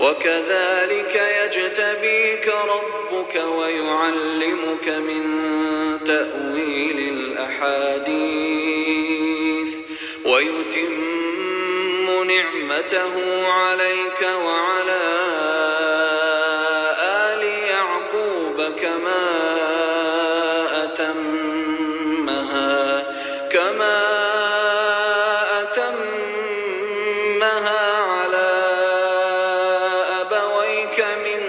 وكذلك يجتبيك ربك ويعلمك من تأويل الأحاديث ويتم نعمته عليك وعلى آل يعقوب كما أتمها على أبويك من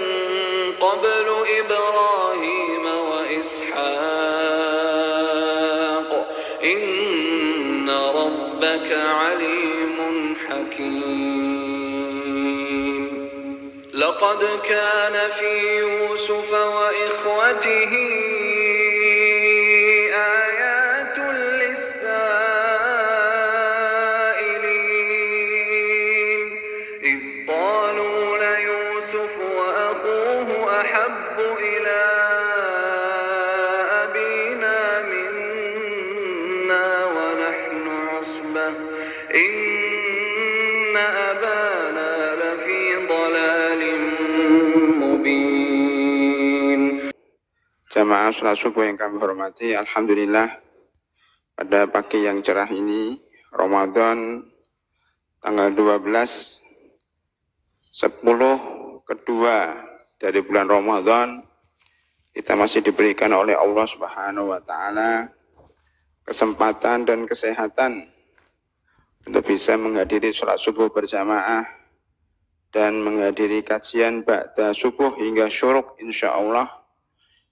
قبل إبراهيم وإسحاق إن ربك عليم حكيم لقد كان في يوسف وإخوته آيات للسائلين إذ قالوا ليوسف وأخوه أحب إلى أبينا منا ونحن عصبة إن أبانا لفي ضلال مبين. Jamaah salat subuh yang kami hormati, alhamdulillah pada pagi yang cerah ini Ramadan tanggal 12 kedua dari bulan Ramadan, kita masih diberikan oleh Allah Subhanahu wa taala kesempatan dan kesehatan untuk bisa menghadiri salat subuh berjamaah dan menghadiri kajian ba'da subuh hingga syuruk insyaallah.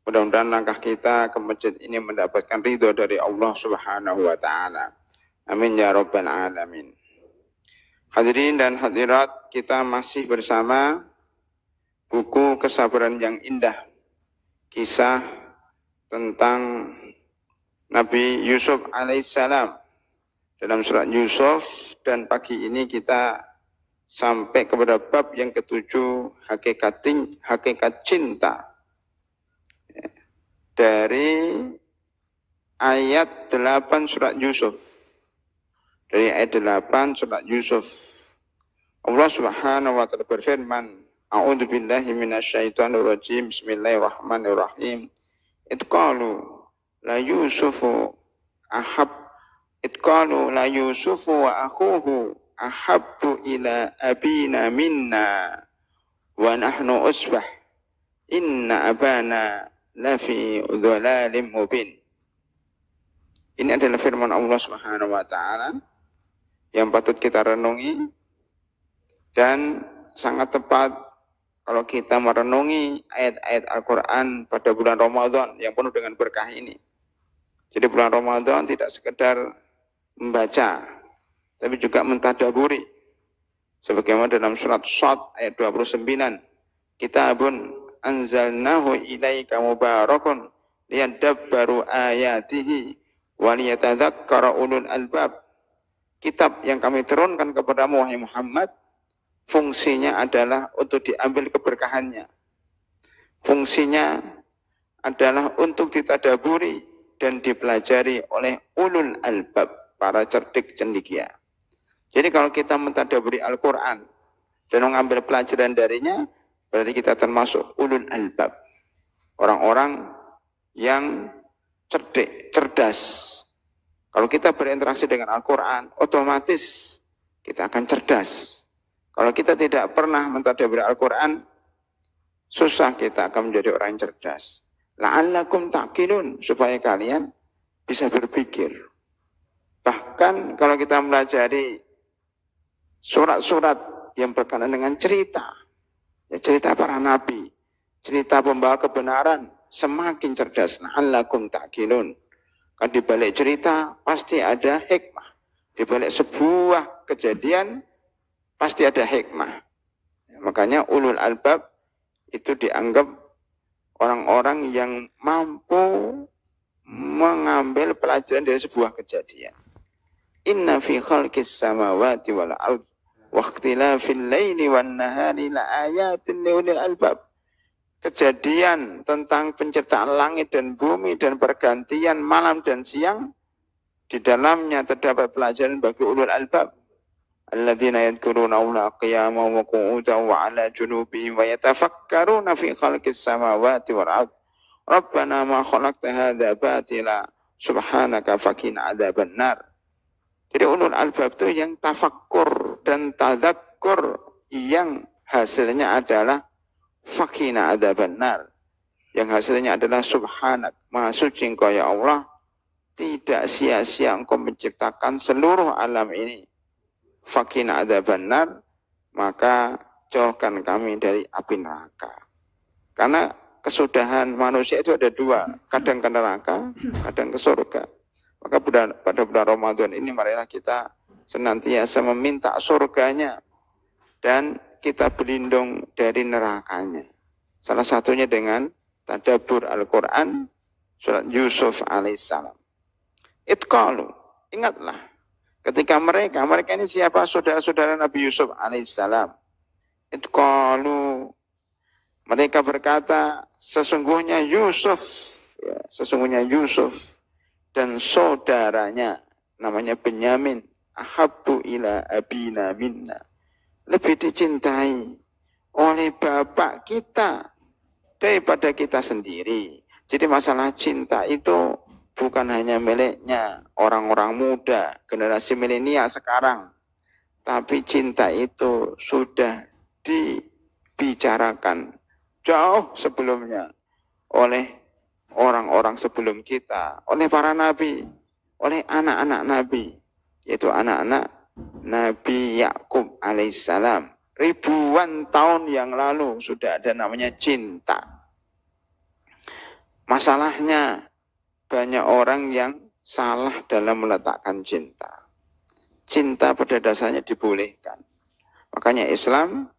Mudah-mudahan langkah kita ke masjid ini mendapatkan ridho dari Allah Subhanahu wa taala. Amin ya rabbal alamin. Hadirin dan hadirat, kita masih bersama buku Kesabaran yang Indah, kisah tentang Nabi Yusuf alaihissalam dalam surat Yusuf, dan pagi ini kita sampai kepada bab yang ketujuh, hakikat cinta. Dari ayat 8 surat Yusuf. Dari ayat 8 surat Yusuf, Allah Subhanahu wa taala berfirman, A'udzu billahi minasyaitonir rajim. Bismillahirrahmanirrahim. Itqalu la Yusufu wa akhuhu ahabbu ila abina minna wa nahnu usbah inna abana lafi dhalalim mubin. Ini adalah firman Allah Subhanahu wa taala yang patut kita renungi, dan sangat tepat kalau kita merenungi ayat-ayat Al-Qur'an pada bulan Ramadan yang penuh dengan berkah ini. Jadi bulan Ramadan tidak sekedar membaca, tapi juga mentadaburi. Sebagaimana dalam surat Shad ayat 29, Kitabun anzalnahu ilaika mubarakun liyadabbaru ayatihi wa liyatadzakkara ulul albab. Kitab yang kami turunkan kepadamu wahai Muhammad, fungsinya adalah untuk diambil keberkahannya. Fungsinya adalah untuk ditadaburi dan dipelajari oleh ulul albab, para cerdik cendekia. Jadi kalau kita mentadaburi Al-Qur'an dan mengambil pelajaran darinya, berarti kita termasuk ulul albab, orang-orang yang cerdas. Kalau kita berinteraksi dengan Al-Quran, otomatis kita akan cerdas. Kalau kita tidak pernah mentadaburi Al-Quran, susah kita akan menjadi orang yang cerdas. La'allakum ta'qilun, supaya kalian bisa berpikir. Bahkan kalau kita mempelajari surat-surat yang berkaitan dengan cerita, cerita para nabi, cerita pembawa kebenaran, semakin cerdas. La'allakum ta'qilun. Kan di balik cerita pasti ada hikmah. Di balik sebuah kejadian pasti ada hikmah. Makanya ulul albab itu dianggap orang-orang yang mampu mengambil pelajaran dari sebuah kejadian. Inna fi khalqis samawati wal ardh wa ikhtilafil laili wan nahari la ayatin liulil albab. Kejadian tentang penciptaan langit dan bumi dan pergantian malam dan siang, di dalamnya terdapat pelajaran bagi ulul albab. alladzina yadhkuruna Allaha qiyaman wa qu'udan wa 'ala junubihim wa yatafakkaruna fi khalqis samawati wal ardh Rabbana ma khalaqta hadza batila subhanaka faqina adzabannar. Jadi ulul albab itu yang tafakkur dan tadzakkur yang hasilnya adalah faqina adzabannar. Yang hasilnya adalah subhanak, maha suci engkau ya Allah, tidak sia-sia engkau menciptakan seluruh alam ini. Faqina adzabannar, maka jauhkan kami dari api neraka. Karena kesudahan manusia itu ada dua, kadang ke neraka, kadang ke surga. Maka pada bulan Ramadan ini marilah kita senantiasa meminta surganya dan kita berlindung dari nerakanya. Salah satunya dengan tadabbur Al-Quran surat Yusuf alaihissalam. Itqalu, ingatlah ketika mereka ini siapa? Saudara-saudara Nabi Yusuf alaihissalam. Itqalu, mereka berkata, sesungguhnya Yusuf dan saudaranya namanya Benyamin, ahabbu ila abina minna, lebih dicintai oleh bapak kita daripada kita sendiri. Jadi masalah cinta itu bukan hanya miliknya orang-orang muda, generasi milenial sekarang, tapi cinta itu sudah dibicarakan jauh sebelumnya oleh orang-orang sebelum kita, oleh para nabi, oleh anak-anak nabi, yaitu anak-anak Nabi Yakub alaihissalam. Ribuan tahun yang lalu sudah ada namanya cinta. Masalahnya banyak orang yang salah dalam meletakkan cinta. Cinta pada dasarnya dibolehkan. Makanya Islam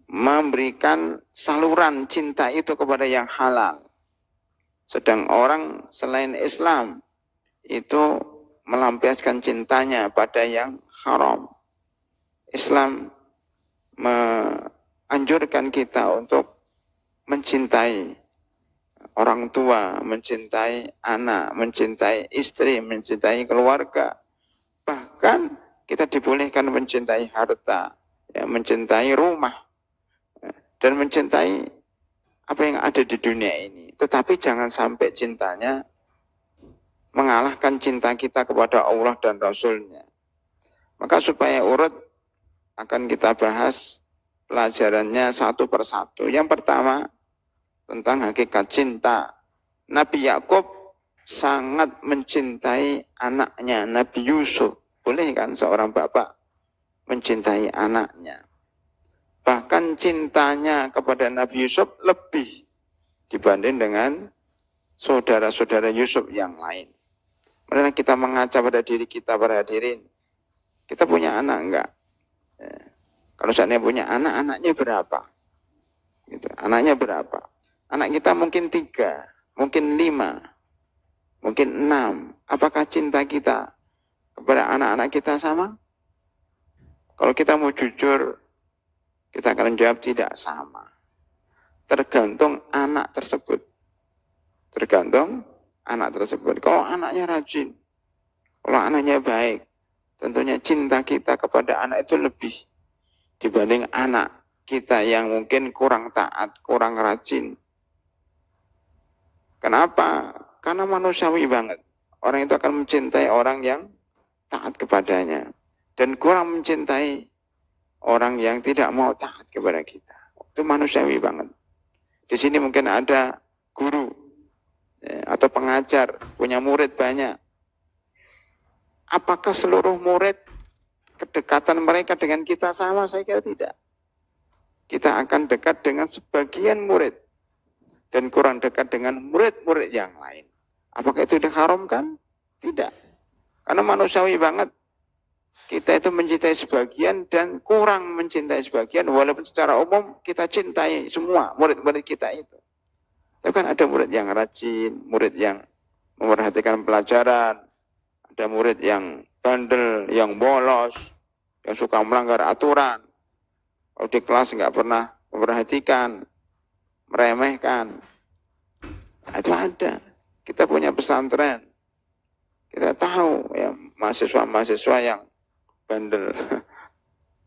memberikan saluran cinta itu kepada yang halal. Sedang orang selain Islam itu melampiaskan cintanya pada yang haram. Islam menganjurkan kita untuk mencintai orang tua, mencintai anak, mencintai istri, mencintai keluarga. Bahkan kita dibolehkan mencintai harta, ya, mencintai rumah, dan mencintai apa yang ada di dunia ini. Tetapi jangan sampai cintanya mengalahkan cinta kita kepada Allah dan Rasul-Nya. Maka supaya urut akan kita bahas pelajarannya satu persatu. Yang pertama tentang hakikat cinta. Nabi Yakub sangat mencintai anaknya Nabi Yusuf. Boleh kan seorang bapak mencintai anaknya? Bahkan cintanya kepada Nabi Yusuf lebih dibanding dengan saudara-saudara Yusuf yang lain. Marilah kita mengaca pada diri kita, para hadirin. Kita punya anak enggak? Kalau seandainya punya anak, anaknya berapa? Gitu. Anaknya berapa? Anak kita mungkin 3, mungkin 5, mungkin 6. Apakah cinta kita kepada anak-anak kita sama? Kalau kita mau jujur, kita akan jawab tidak sama. Tergantung anak tersebut. Kalau anaknya rajin, kalau anaknya baik, tentunya cinta kita kepada anak itu lebih dibanding anak kita yang mungkin kurang taat, kurang rajin. Kenapa? Karena manusiawi banget. Orang itu akan mencintai orang yang taat kepadanya dan kurang mencintai orang yang tidak mau taat kepada kita. Itu manusiawi banget. Di sini mungkin ada guru atau pengajar, punya murid banyak. Apakah seluruh murid kedekatan mereka dengan kita sama? Saya kira tidak. Kita akan dekat dengan sebagian murid dan kurang dekat dengan murid-murid yang lain. Apakah itu diharamkan? Tidak. Karena manusiawi banget. Kita itu mencintai sebagian dan kurang mencintai sebagian, walaupun secara umum kita cintai semua murid-murid kita itu. Tapi kan ada murid yang rajin, murid yang memperhatikan pelajaran, ada murid yang bandel, yang bolos, yang suka melanggar aturan. Kalau di kelas nggak pernah memperhatikan, meremehkan. Nah, itu ada. Kita punya pesantren. Kita tahu ya mahasiswa-mahasiswa yang bandel,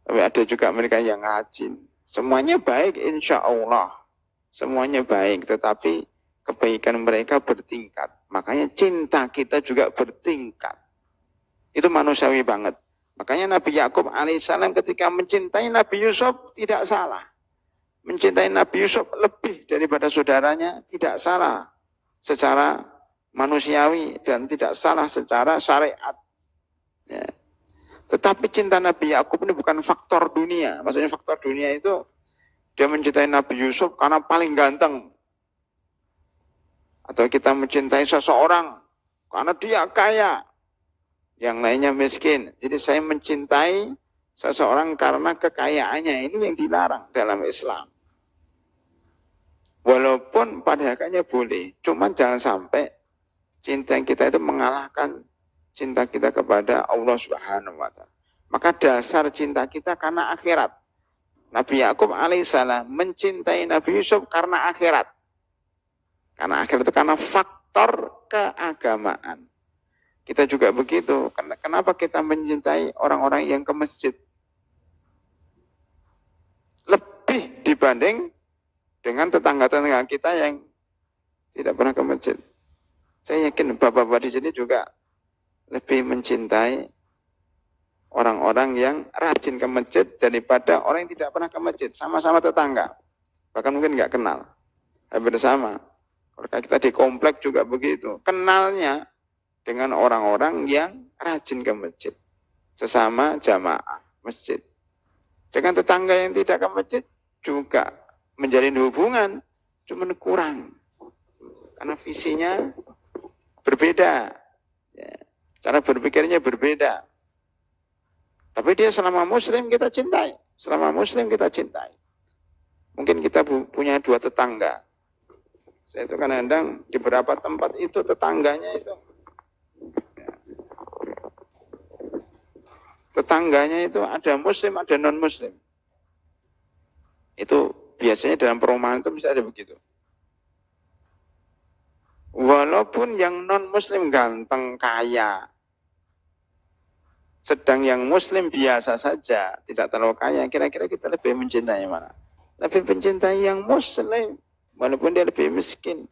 Tapi ada juga mereka yang rajin. Semuanya baik insya Allah. Semuanya baik, tetapi kebaikan mereka bertingkat. Makanya cinta kita juga bertingkat. Itu manusiawi banget. Makanya Nabi Yakub alaihissalam ketika mencintai Nabi Yusuf tidak salah. Mencintai Nabi Yusuf lebih daripada saudaranya tidak salah secara manusiawi dan tidak salah secara syariat. Ya. Tetapi cinta Nabi Yakub ini bukan faktor dunia. Maksudnya faktor dunia itu dia mencintai Nabi Yusuf karena paling ganteng. Atau kita mencintai seseorang karena dia kaya. Yang lainnya miskin. Jadi saya mencintai seseorang karena kekayaannya. Ini yang dilarang dalam Islam. Walaupun pada hakikatnya boleh. Cuman jangan sampai cinta kita itu mengalahkan cinta kita kepada Allah Subhanahu wa Ta'ala. Maka dasar cinta kita karena akhirat. Nabi Yakub alaihissalam mencintai Nabi Yusuf karena akhirat. Karena akhirat itu karena faktor keagamaan. Kita juga begitu. Kenapa kita mencintai orang-orang yang ke masjid? Lebih dibanding dengan tetangga-tetangga kita yang tidak pernah ke masjid. Saya yakin bapak-bapak di sini juga lebih mencintai orang-orang yang rajin ke masjid daripada orang yang tidak pernah ke masjid. Sama-sama tetangga. Bahkan mungkin nggak kenal. Hampir sama. Kalau kita di komplek juga begitu. Kenalnya dengan orang-orang yang rajin ke masjid. Sesama jamaah masjid. Dengan tetangga yang tidak ke masjid juga menjalin hubungan. Cuman kurang. Karena visinya berbeda. Ya. Cara berpikirnya berbeda. Tapi dia selama muslim kita cintai. Selama muslim kita cintai. Mungkin kita punya 2 tetangga. Saya itu kadang-kadang di beberapa tempat itu tetangganya itu. Tetangganya itu ada muslim, ada non-muslim. Itu biasanya dalam perumahan itu bisa ada begitu. Walaupun yang non-muslim ganteng, kaya. Sedang yang muslim biasa saja, tidak terlalu kaya. Kira-kira kita lebih mencintai mana? Lebih mencintai yang muslim, walaupun dia lebih miskin.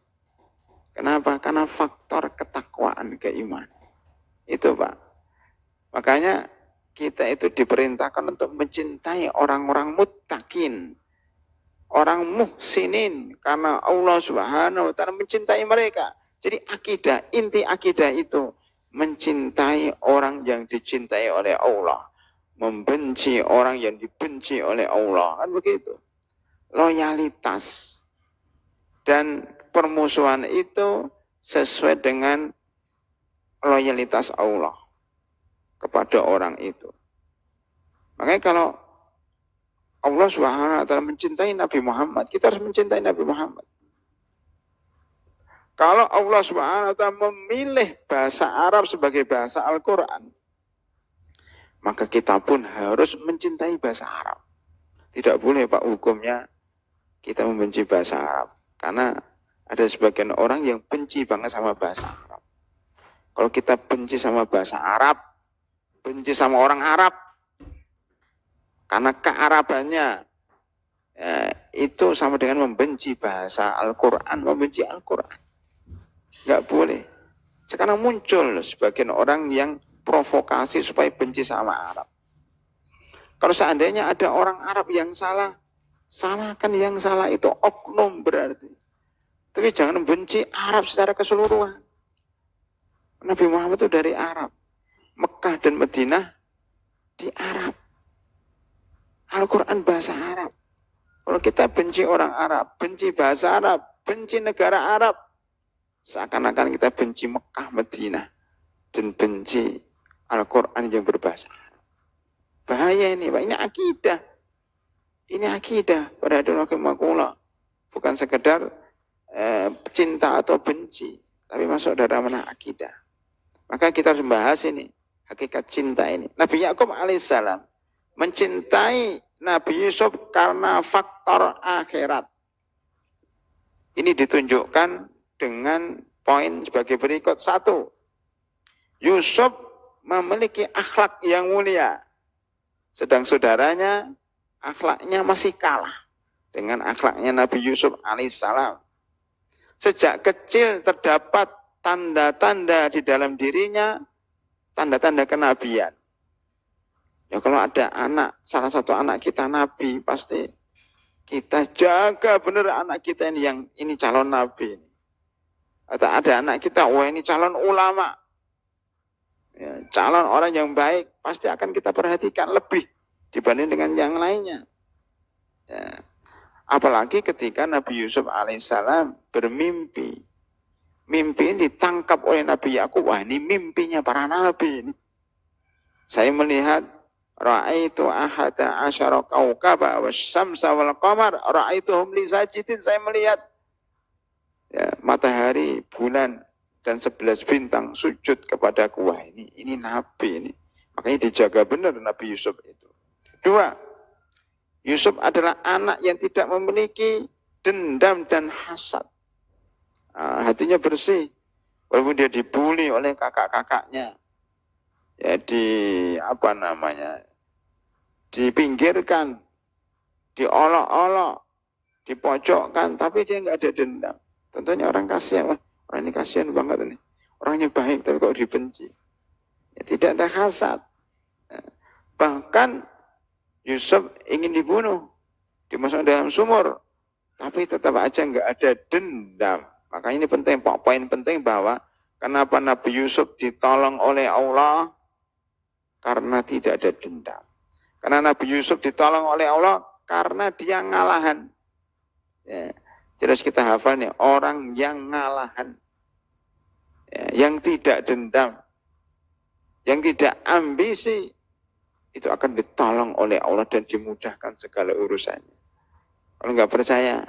Kenapa? Karena faktor ketakwaan, keimanan. Itu Pak. Makanya kita itu diperintahkan untuk mencintai orang-orang muttaqin. Orang muhsinin. Karena Allah Subhanahu wa Ta'ala mencintai mereka. Jadi akidah, inti akidah itu mencintai orang yang dicintai oleh Allah. Membenci orang yang dibenci oleh Allah. Kan begitu. Loyalitas. Dan permusuhan itu sesuai dengan loyalitas Allah kepada orang itu. Makanya kalau Allah Subhanahu wa Ta'ala mencintai Nabi Muhammad, kita harus mencintai Nabi Muhammad. Kalau Allah Subhanahu wa Ta'ala memilih bahasa Arab sebagai bahasa Al-Quran, maka kita pun harus mencintai bahasa Arab. Tidak boleh Pak hukumnya kita membenci bahasa Arab. Karena ada sebagian orang yang benci banget sama bahasa Arab. Kalau kita benci sama bahasa Arab, benci sama orang Arab, karena kearabannya itu sama dengan membenci bahasa Al-Quran, membenci Al-Quran. Nggak boleh. Sekarang muncul sebagian orang yang provokasi supaya benci sama Arab. Kalau seandainya ada orang Arab yang salah, salahkan yang salah itu oknum berarti. Tapi jangan benci Arab secara keseluruhan. Nabi Muhammad itu dari Arab. Mekah dan Madinah di Arab. Al-Quran bahasa Arab. Kalau kita benci orang Arab, benci bahasa Arab, benci negara Arab, seakan-akan kita benci Mekah, Madinah, dan benci Al-Quran yang berbahasa Arab. Bahaya ini Pak, ini akidah. Ini akidah pada rahimakumullah. Bukan sekedar cinta atau benci, tapi masuk dalam mana akidah. Maka kita harus membahas ini, hakikat cinta ini. Nabi Yakub alaihissalam mencintai Nabi Yusuf karena faktor akhirat. Ini ditunjukkan dengan poin sebagai berikut. 1. Yusuf memiliki akhlak yang mulia. sedang saudaranya akhlaknya masih kalah dengan akhlaknya Nabi Yusuf alaihissalam. Sejak kecil terdapat tanda-tanda di dalam dirinya, tanda-tanda kenabian. Ya kalau ada anak, salah satu anak kita nabi, pasti kita jaga benar anak kita ini calon nabi. Atau ada anak kita, wah ini calon ulama, ya, calon orang yang baik, pasti akan kita perhatikan lebih dibanding dengan yang lainnya. Ya. Apalagi ketika Nabi Yusuf alaihissalam bermimpi. Mimpi ini ditangkap oleh Nabi Yakub. Wah ini mimpinya para nabi ini. Saya melihat ra'aitu ahada asyara kaukaba wasyamsa wal qamar ra'aituhum li sajidin. Saya melihat ya, matahari, bulan dan 11 bintang sujud kepadaku. Wah ini nabi ini. Makanya dijaga benar Nabi Yusuf itu. 2. Yusuf adalah anak yang tidak memiliki dendam dan hasad. Hatinya bersih. Walaupun dia dibully oleh kakak-kakaknya. Ya dipinggirkan, diolok-olok, dipojokkan, tapi dia nggak ada dendam. Tentunya orang kasihan, wah orang ini kasihan banget ini. Orangnya baik tapi kok dibenci. Ya, tidak ada hasad. Bahkan Yusuf ingin dibunuh, dimasukkan dalam sumur, tapi tetap aja nggak ada dendam. Makanya ini penting, poin penting bahwa kenapa Nabi Yusuf ditolong oleh Allah karena tidak ada dendam. Karena Nabi Yusuf ditolong oleh Allah karena dia ngalahan. Ya, terus kita hafal nih, orang yang ngalahan, ya, yang tidak dendam, yang tidak ambisi, itu akan ditolong oleh Allah dan dimudahkan segala urusannya. Kalau nggak percaya,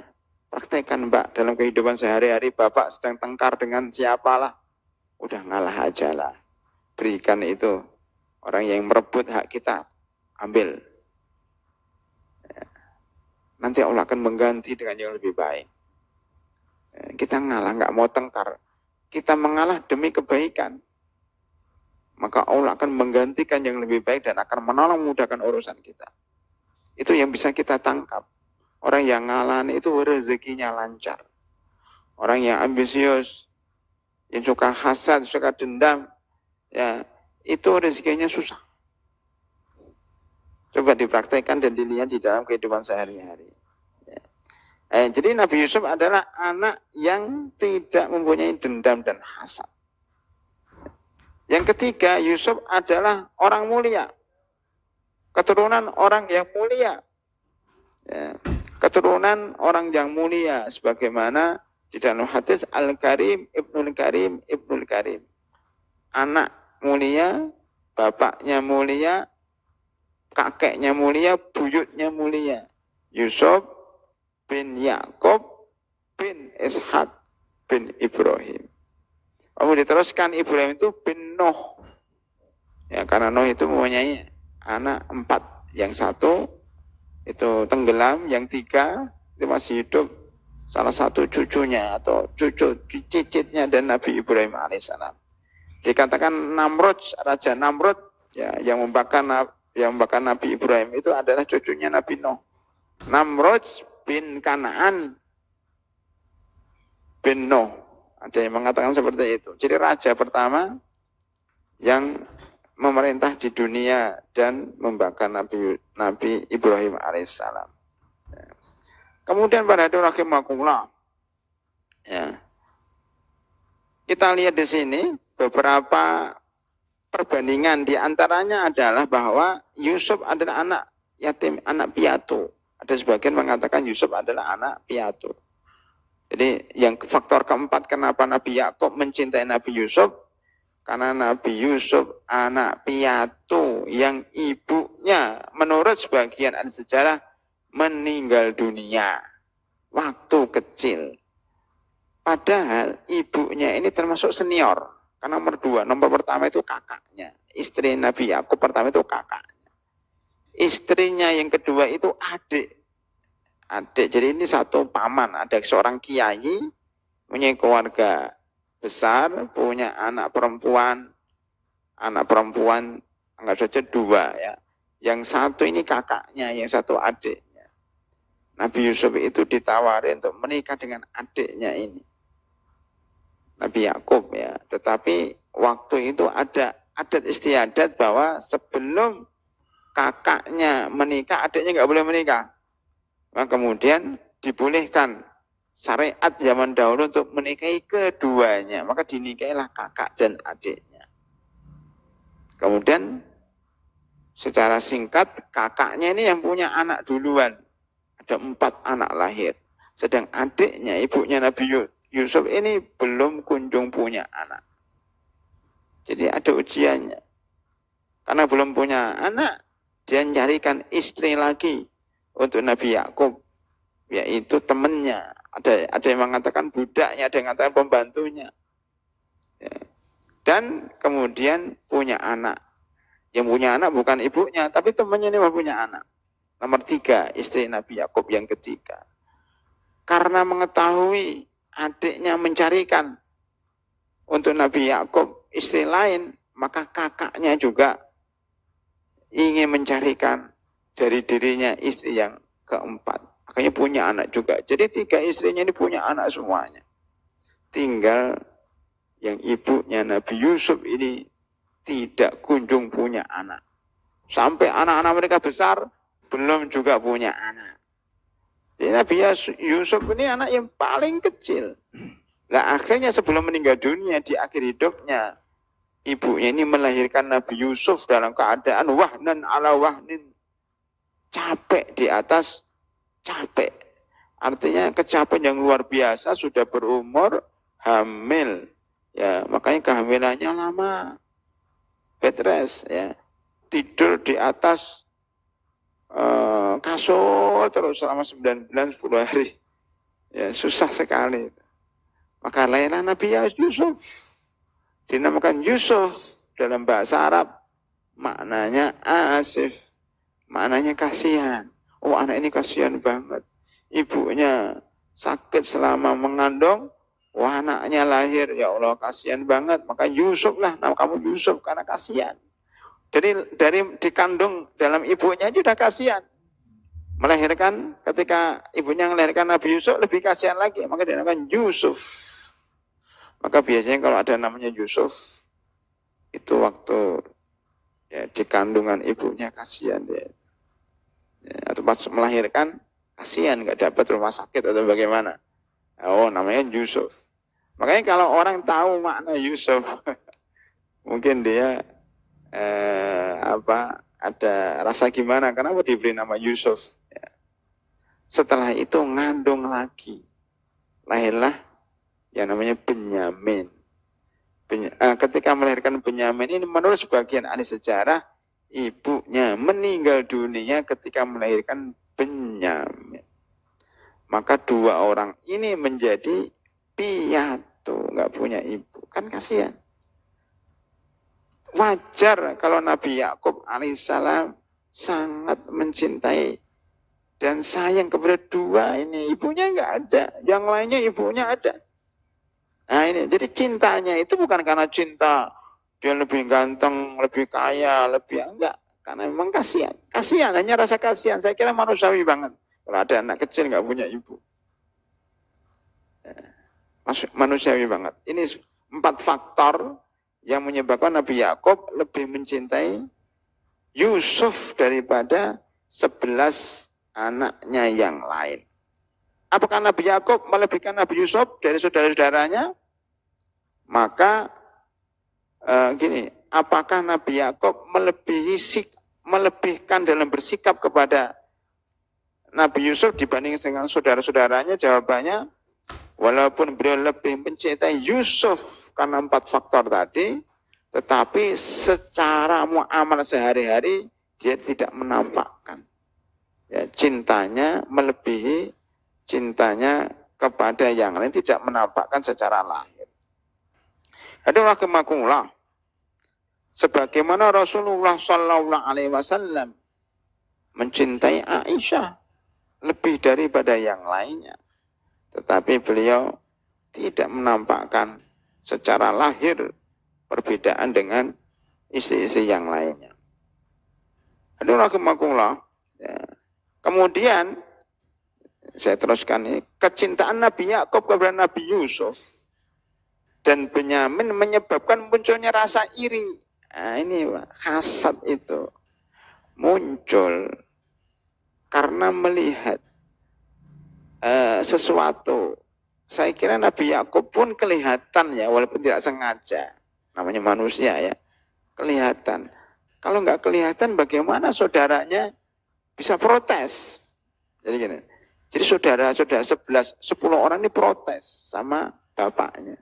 praktekkan Mbak dalam kehidupan sehari-hari. Bapak sedang tengkar dengan siapalah, udah ngalah aja lah. Berikan itu. Orang yang merebut hak kita, ambil. Nanti Allah akan mengganti dengan yang lebih baik. Kita ngalah, nggak mau tengkar. Kita mengalah demi kebaikan. Maka Allah akan menggantikan yang lebih baik dan akan menolong memudahkan urusan kita. Itu yang bisa kita tangkap. Orang yang ngalah itu rezekinya lancar. Orang yang ambisius, yang suka hasad, suka dendam, ya itu rezekinya susah. Coba dipraktekkan dan dilihat di dalam kehidupan sehari-hari. Jadi Nabi Yusuf adalah anak yang tidak mempunyai dendam dan hasad. Yang ketiga, Yusuf adalah orang mulia. Keturunan orang yang mulia. Ya, keturunan orang yang mulia. Sebagaimana di dalam hadis Al-Karim, Ibnul Karim, Ibnul Karim. Anak mulia, bapaknya mulia, kakeknya mulia, buyutnya mulia. Yusuf bin Yakub bin Ishak bin Ibrahim. Kemudian diteruskan Ibrahim itu bin Nuh. Ya, karena Nuh itu mempunyai anak 4. Yang 1 itu tenggelam, yang 3 itu masih hidup. Salah satu cucunya atau cucu cicitnya dan Nabi Ibrahim alaihissalam. Dikatakan Namrud, Raja Namrud, ya, yang membakar Nabi Ibrahim itu adalah cucunya Nabi Nuh. Namrud bin Kanaan bin Nuh. Ada yang mengatakan seperti itu. Jadi raja pertama yang memerintah di dunia dan membakar Nabi Ibrahim alaihissalam. Kemudian pada hadirin rahimakumullah, ya, kita lihat di sini beberapa perbandingan. Di antaranya adalah bahwa Yusuf adalah anak yatim, anak piatu. Ada sebagian mengatakan Yusuf adalah anak piatu. Jadi yang faktor keempat kenapa Nabi Yakub mencintai Nabi Yusuf, karena Nabi Yusuf anak piatu yang ibunya menurut sebagian ahli sejarah meninggal dunia waktu kecil. Padahal ibunya ini termasuk senior, karena nomor pertama itu kakaknya. Istri Nabi Yakub pertama itu kakaknya. Istrinya yang kedua itu adik. Jadi ini satu paman, ada seorang kiai, punya keluarga besar, punya anak perempuan anggap saja 2 ya. Yang satu ini kakaknya, yang satu adiknya. Nabi Yusuf itu ditawari untuk menikah dengan adiknya ini, Nabi Yakub ya. Tetapi waktu itu ada adat istiadat bahwa sebelum kakaknya menikah, adiknya nggak boleh menikah. Maka kemudian dibolehkan syariat zaman dahulu untuk menikahi keduanya. Maka dinikahilah kakak dan adiknya. Kemudian secara singkat, kakaknya ini yang punya anak duluan. Ada 4 anak lahir. Sedang adiknya, ibunya Nabi Yusuf ini belum kunjung punya anak. Jadi ada ujiannya. Karena belum punya anak, dia mencarikan istri lagi untuk Nabi Yakub, yaitu temannya. Ada yang mengatakan budaknya, ada yang mengatakan pembantunya. Ya. Dan kemudian punya anak. Yang punya anak bukan ibunya, tapi temannya ini punya anak. Nomor 3, istri Nabi Yakub yang ketiga. Karena mengetahui adiknya mencarikan untuk Nabi Yakub istri lain, maka kakaknya juga ingin mencarikan dari dirinya istri yang keempat. Makanya punya anak juga. Jadi 3 istrinya ini punya anak semuanya. Tinggal yang ibunya Nabi Yusuf ini tidak kunjung punya anak. Sampai anak-anak mereka besar, belum juga punya anak. Jadi Nabi Yusuf ini anak yang paling kecil. Nah akhirnya sebelum meninggal dunia di akhir hidupnya, ibunya ini melahirkan Nabi Yusuf dalam keadaan wahnan ala wahnin. Capek di atas capek. Artinya kecapean yang luar biasa, sudah berumur, hamil. Ya, makanya kehamilannya lama. Bed rest ya. Tidur di atas kasur terus selama 9 bulan 10 hari. Ya, susah sekali. Maka lahirlah Nabi Yusuf. Dinamakan Yusuf dalam bahasa Arab. Maknanya asif. Maknanya kasihan. Oh, anak ini kasihan banget. Ibunya sakit selama mengandung. Wah, anaknya lahir. Ya Allah, kasihan banget. Maka Yusuf lah. Nama kamu Yusuf karena kasihan. Dari dikandung dalam ibunya sudah kasihan. Melahirkan, ketika ibunya melahirkan Nabi Yusuf, lebih kasihan lagi. Maka dinamakan Yusuf. Maka biasanya kalau ada namanya Yusuf, itu waktu ya, di kandungan ibunya kasihan dia. Ya, atau pas melahirkan, kasihan nggak dapat rumah sakit atau bagaimana. Oh, namanya Yusuf. Makanya kalau orang tahu makna Yusuf, mungkin dia ada rasa gimana, kenapa diberi nama Yusuf. Ya. Setelah itu ngandung lagi, lahirlah yang namanya Benyamin. Ketika melahirkan Benyamin ini, menurut sebagian ahli sejarah, ibunya meninggal dunia ketika melahirkan Benyamin. Maka 2 orang ini menjadi piatu, nggak punya ibu, kan kasihan. Wajar kalau Nabi Yakub alaihissalam sangat mencintai dan sayang kepada 2 ini. Ibunya nggak ada, yang lainnya ibunya ada. Nah ini, jadi cintanya itu bukan karena cinta dia lebih ganteng, lebih kaya, lebih enggak. Karena memang kasihan. Kasihan, hanya rasa kasihan. Saya kira manusiawi banget. Kalau ada anak kecil nggak punya ibu. Manusiawi banget. Ini 4 faktor yang menyebabkan Nabi Yakub lebih mencintai Yusuf daripada 11 anaknya yang lain. Apakah Nabi Yakub melebihkan Nabi Yusuf dari saudara-saudaranya? Maka apakah Nabi Yakub melebihkan dalam bersikap kepada Nabi Yusuf dibanding dengan saudara-saudaranya? Jawabannya, walaupun beliau lebih mencintai Yusuf karena 4 faktor tadi, tetapi secara muamalah sehari-hari dia tidak menampakkan. Ya, cintanya melebihi cintanya kepada yang lain, tidak menampakkan secara lahir. Adalah kemakulah. Sebagaimana Rasulullah Sallallahu Alaihi Wasallam mencintai Aisyah lebih daripada yang lainnya, tetapi beliau tidak menampakkan secara lahir perbedaan dengan istri-istri yang lainnya. Aduh rahimakumullah. Ya. Kemudian saya teruskan ini, kecintaan Nabi Yakub kepada Nabi Yusuf dan Benyamin menyebabkan munculnya rasa iri. Nah, ini Pak, hasad itu muncul karena melihat sesuatu. Saya kira Nabi Yakub pun kelihatan ya, walaupun tidak sengaja. Namanya manusia ya, kelihatan. Kalau nggak kelihatan bagaimana saudaranya bisa protes? Jadi gini, jadi saudara-saudara 10 orang ini protes sama bapaknya.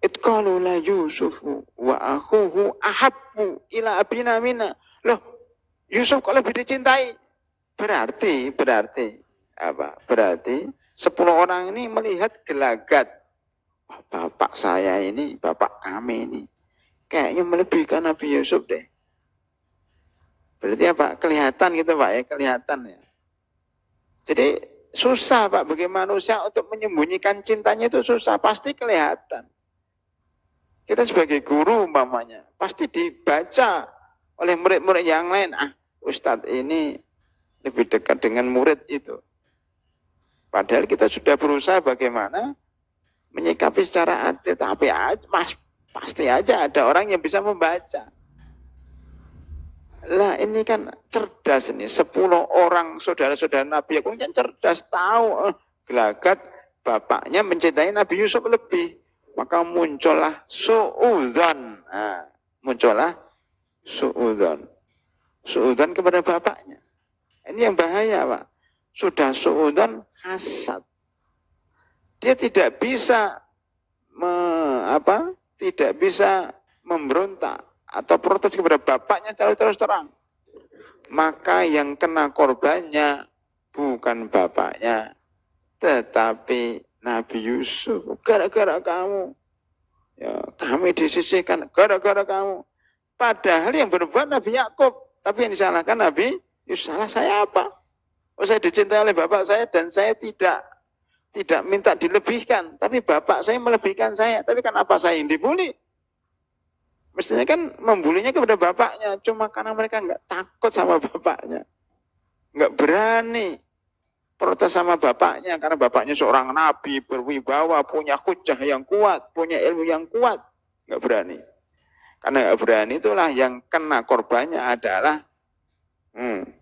Itqalu la Yusufu wa akhuhu ahabbu ila abina minna. Loh, Yusuf kok lebih dicintai? Berarti apa? Berarti 10 orang ini melihat gelagat. Oh, bapak saya ini, bapak kami ini kayaknya melebihkan Nabi Yusuf deh. Berarti apa? Kelihatan gitu Pak ya, kelihatan ya. Jadi susah Pak bagi manusia untuk menyembunyikan cintanya, itu susah, pasti kelihatan. Kita sebagai guru umpamanya, pasti dibaca oleh murid-murid yang lain. Ah, Ustadz ini lebih dekat dengan murid itu. Padahal kita sudah berusaha bagaimana menyikapi secara adil, tapi pasti aja ada orang yang bisa membaca. Lah ini kan cerdas ini, 10 orang saudara-saudara Nabi Yakub kan cerdas, tahu gelagat bapaknya mencintai Nabi Yusuf lebih. Maka muncullah suudzon. Nah, muncullah suudzon. Suudzon kepada bapaknya. Ini yang bahaya Pak. Sudah suudzon, hasad. Dia tidak bisa tidak bisa memberontak atau protes kepada bapaknya terus terang. Maka yang kena korbannya bukan bapaknya, tetapi Nabi Yusuf. Gara-gara kamu, ya, kami disisihkan gara-gara kamu. Padahal yang berbuat Nabi Yakub, tapi yang disalahkan Nabi Yusuf. Salah saya apa? Oh, saya dicintai oleh bapak saya dan saya tidak minta dilebihkan, tapi bapak saya melebihkan saya. Tapi kan apa saya yang dibully? Mestinya kan membulinya kepada bapaknya, cuma karena mereka nggak takut sama bapaknya, nggak berani protes sama bapaknya, karena bapaknya seorang nabi berwibawa, punya hujah yang kuat, punya ilmu yang kuat, nggak berani. Karena nggak berani itulah yang kena korbannya adalah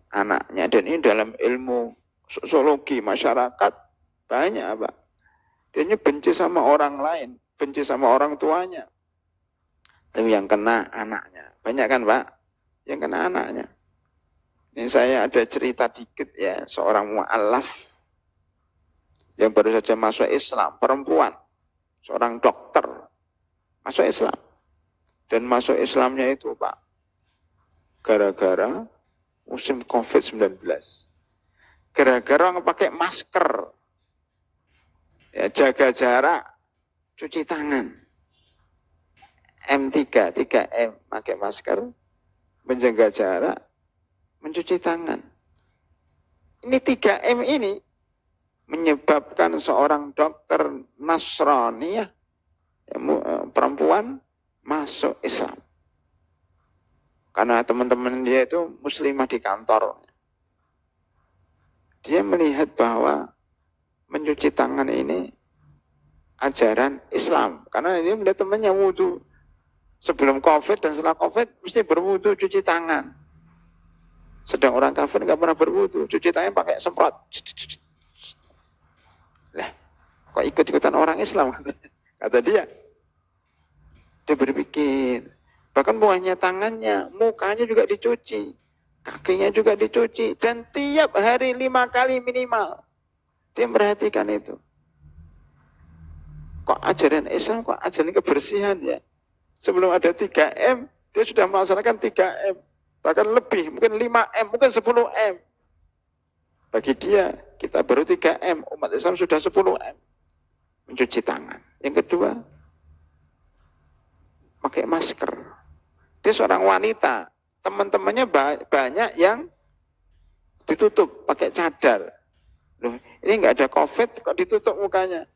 anaknya. Dan ini dalam ilmu sosiologi masyarakat banyak Pak. Dia benci sama orang lain, benci sama orang tuanya. Tapi yang kena anaknya. Banyak kan Pak? Yang kena anaknya. Ini saya ada cerita dikit ya, seorang mu'alaf yang baru saja masuk Islam, perempuan, seorang dokter, masuk Islam. Dan masuk Islamnya itu Pak, gara-gara musim COVID-19. Gara-gara orang pakai masker, ya, jaga jarak, cuci tangan. M3, 3M, pakai masker, menjaga jarak, mencuci tangan. Ini 3M ini menyebabkan seorang dokter Nasrani ya, perempuan masuk Islam. Karena teman-teman dia itu muslimah di kantor. Dia melihat bahwa mencuci tangan ini ajaran Islam. Karena dia melihat temannya wudhu. Sebelum COVID dan setelah COVID mesti berwudhu, cuci tangan. Sedang orang kafir nggak pernah berwudhu, cuci tangan pakai semprot. Lah, kok ikut-ikutan orang Islam? Kata dia. Dia berpikir, bahkan buahnya tangannya, mukanya juga dicuci, kakinya juga dicuci, dan tiap hari 5 kali minimal. Dia memperhatikan itu. Kok ajaran Islam, kok ajaran kebersihan ya? Sebelum ada 3M, dia sudah melaksanakan 3M. Bahkan lebih, mungkin 5M, mungkin 10M. Bagi dia, kita baru 3M, umat Islam sudah 10M. Mencuci tangan. Yang kedua, pakai masker. Dia seorang wanita, teman-temannya banyak yang ditutup, pakai cadar. Loh, ini nggak ada COVID, kok ditutup mukanya?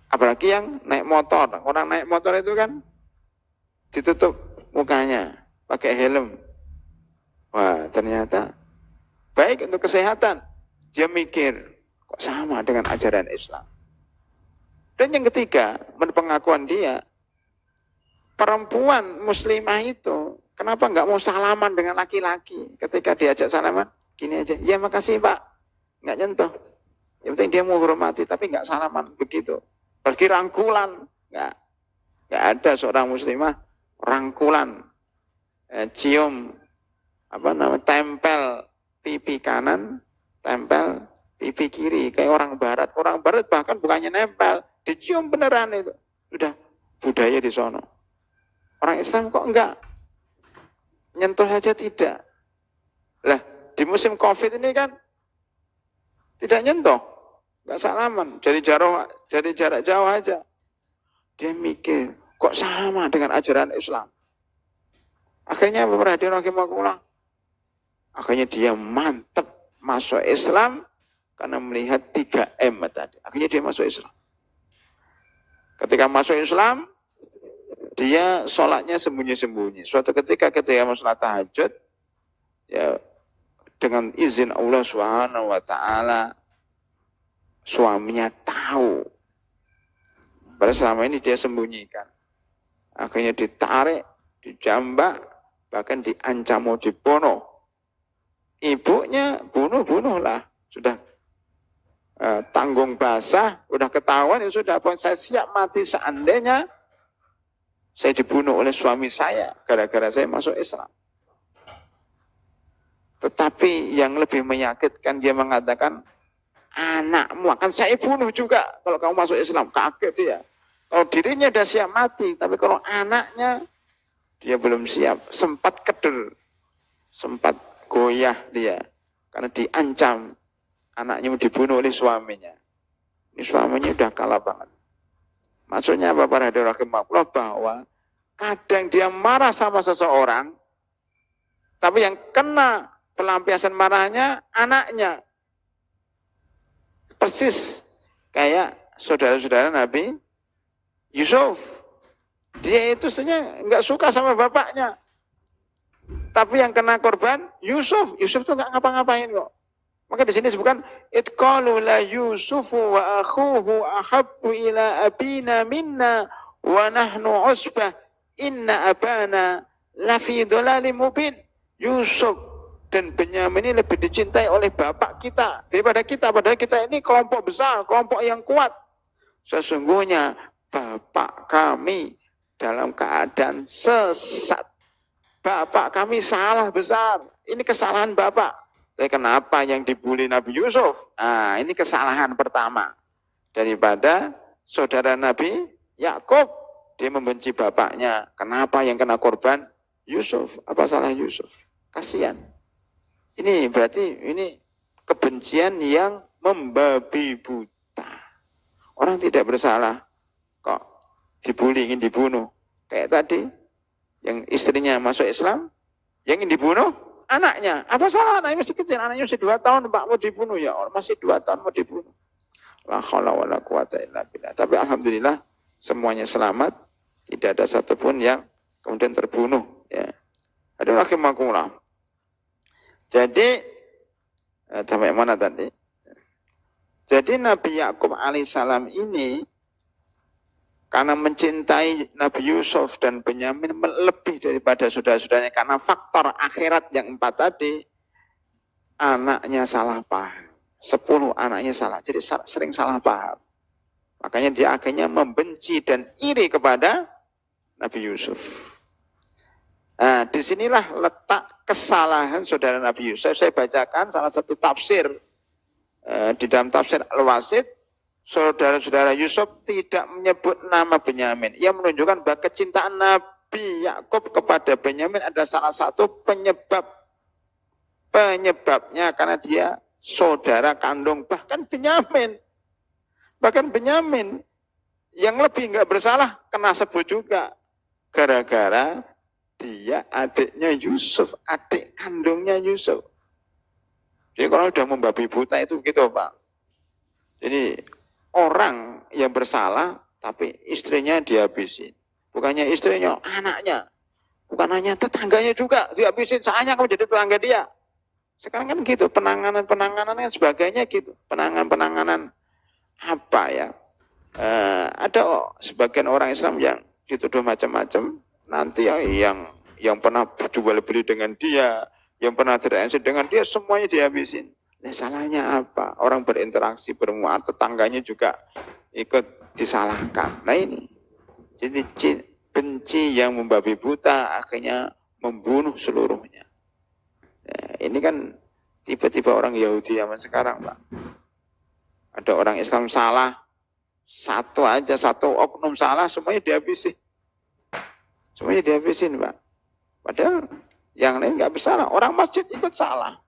Apalagi yang naik motor. Orang naik motor itu kan ditutup mukanya. pakai helm. Wah, ternyata baik untuk kesehatan. Dia mikir, kok sama dengan ajaran Islam. Dan yang ketiga, menurut pengakuan dia, perempuan muslimah itu, kenapa nggak mau salaman dengan laki-laki? Ketika diajak salaman, gini aja, ya makasih Pak, nggak nyentuh. Yang penting dia mau hormati, tapi nggak salaman begitu. Pergi rangkulan, nggak ada seorang muslimah rangkulan, cium, tempel pipi kanan, tempel pipi kiri, kayak orang barat. Orang barat bahkan bukannya nempel, dicium beneran itu. Udah budaya di sono. Orang Islam kok enggak? Nyentuh saja tidak. Lah, di musim Covid ini kan tidak nyentuh, enggak salaman, jadi jarak jauh aja. Dia mikir, kok sama dengan ajaran Islam? Akhirnya beberapa rahimahullah, akhirnya dia mantep masuk Islam karena melihat 3M tadi. Akhirnya dia masuk Islam. Ketika masuk Islam, dia sholatnya sembunyi-sembunyi. Suatu ketika mau sholat tahajud, ya dengan izin Allah Subhanahu wa Ta'ala, suaminya tahu. Pada selama ini dia sembunyikan. Akhirnya ditarik, dijambak, bahkan diancam mau dibunuh. Ibunya bunuh-bunuhlah. Sudah tanggung basah, udah ketahuan, ya sudah, saya siap mati seandainya saya dibunuh oleh suami saya gara-gara saya masuk Islam. Tetapi yang lebih menyakitkan, dia mengatakan, anakmu akan saya bunuh juga kalau kamu masuk Islam. Kaget dia. Kalau dirinya sudah siap mati, tapi kalau anaknya dia belum siap, sempat keder, sempat goyah dia karena diancam anaknya mau dibunuh oleh suaminya. Ini suaminya udah kalah banget. Maksudnya apa para hadirin rahimakumullah, bahwa kadang dia marah sama seseorang, tapi yang kena pelampiasan marahnya anaknya. Persis kayak saudara-saudara Nabi Yusuf. Dia itu sebenarnya nggak suka sama bapaknya. Tapi yang kena korban Yusuf. Yusuf tuh nggak ngapa-ngapain kok. Maka di sini disebutkan itqalu la Yusufu wa akhuhu ahabbu ila abina minna wa nahnu usbah inna abana lafi dhalalim mubin. Yusuf dan Benyamin ini lebih dicintai oleh bapak kita daripada kita. Padahal kita ini kelompok besar, kelompok yang kuat. Sesungguhnya bapak kami dalam keadaan sesat. Bapak kami salah besar. Ini kesalahan bapak. Tapi kenapa yang dibuli Nabi Yusuf? Nah, ini kesalahan pertama. Daripada saudara Nabi Yakub, dia membenci bapaknya. Kenapa yang kena korban? Yusuf. Apa salah Yusuf? Kasihan. Ini berarti ini kebencian yang membabi buta. Orang tidak bersalah kok dibully, ingin dibunuh. Kayak tadi, yang istrinya masuk Islam, yang ingin dibunuh anaknya. Apa salah anaknya masih kecil, anaknya masih 2 tahun, Pak, mau dibunuh ya Allah, masih 2 tahun mau dibunuh. La haula wala quwata illa billah. Tapi alhamdulillah semuanya selamat, tidak ada satupun yang kemudian terbunuh. Ya. Ada rahimakumullah. Jadi sampai mana tadi? Jadi Nabi Yakub alaihissalam ini karena mencintai Nabi Yusuf dan Benyamin lebih daripada saudara-saudaranya, karena faktor akhirat yang 4 tadi, anaknya salah paham. 10 anaknya salah, jadi sering salah paham. Makanya dia akhirnya membenci dan iri kepada Nabi Yusuf. Nah, disinilah letak kesalahan saudara Nabi Yusuf. Saya bacakan salah satu tafsir di dalam tafsir Al-Wasit. Saudara-saudara Yusuf tidak menyebut nama Benyamin. Ia menunjukkan bahwa kecintaan Nabi Yakub kepada Benyamin adalah salah satu penyebabnya karena dia saudara kandung. Bahkan Benyamin yang lebih nggak bersalah kena sebut juga gara-gara dia adiknya Yusuf, adik kandungnya Yusuf. Jadi kalau sudah membabi buta itu begitu, Pak. Jadi orang yang bersalah tapi istrinya dihabisin. Bukannya istrinya, anaknya. Bukan hanya tetangganya juga dihabisin, sayangnya kamu jadi tetangga dia. Sekarang kan gitu, penanganan dan sebagainya gitu. Penanganan apa ya? Ada sebagian orang Islam yang dituduh macam-macam, nanti yang pernah jual beli dengan dia, yang pernah berinteraksi dengan dia, semuanya dihabisin. Nah, salahnya apa? Orang berinteraksi, bermuat, tetangganya juga ikut disalahkan. Nah ini, jadi benci yang membabi buta akhirnya membunuh seluruhnya. Nah, ini kan tiba-tiba orang Yahudi zaman sekarang, Pak. Ada orang Islam salah, satu oknum salah, semuanya dihabisin. Semuanya dihabisin, Pak. Padahal yang lain nggak bersalah. Orang masjid ikut salah.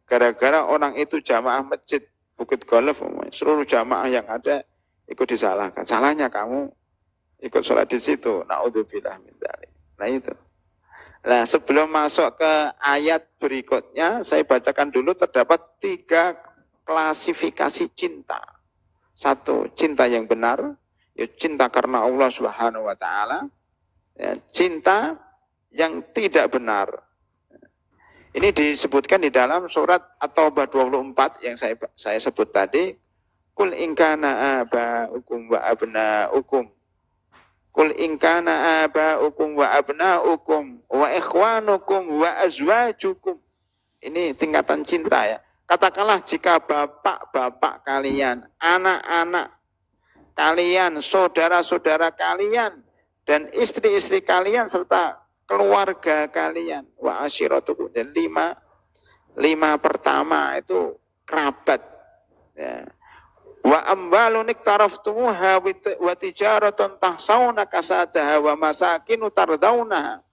Gara-gara orang itu jamaah masjid Bukit Golf, seluruh jamaah yang ada ikut disalahkan. Salahnya kamu ikut sholat di situ. Na'udzubillah min dzalik. Nah itu. Nah sebelum masuk ke ayat berikutnya, saya bacakan dulu terdapat 3 klasifikasi cinta. 1, cinta yang benar, ya cinta karena Allah Subhanahu wa taala. Ya, cinta yang tidak benar. Ini disebutkan di dalam surat At-Taubah 24 yang saya sebut tadi. Kul in kana aba'ukum wa abna'ukum. Kul in kana aba'ukum wa abna'ukum wa ikhwanukum wa azwajukum. Ini tingkatan cinta ya. Katakanlah jika bapak-bapak kalian, anak-anak kalian, saudara-saudara kalian, dan istri-istri kalian serta keluarga kalian, wa asyiratukum, dan 5 pertama itu kerabat. Ya. Wa amwalun iktaraftumuha wa tijaratun tahsawna kasadaha wa masakinu tardawnaha.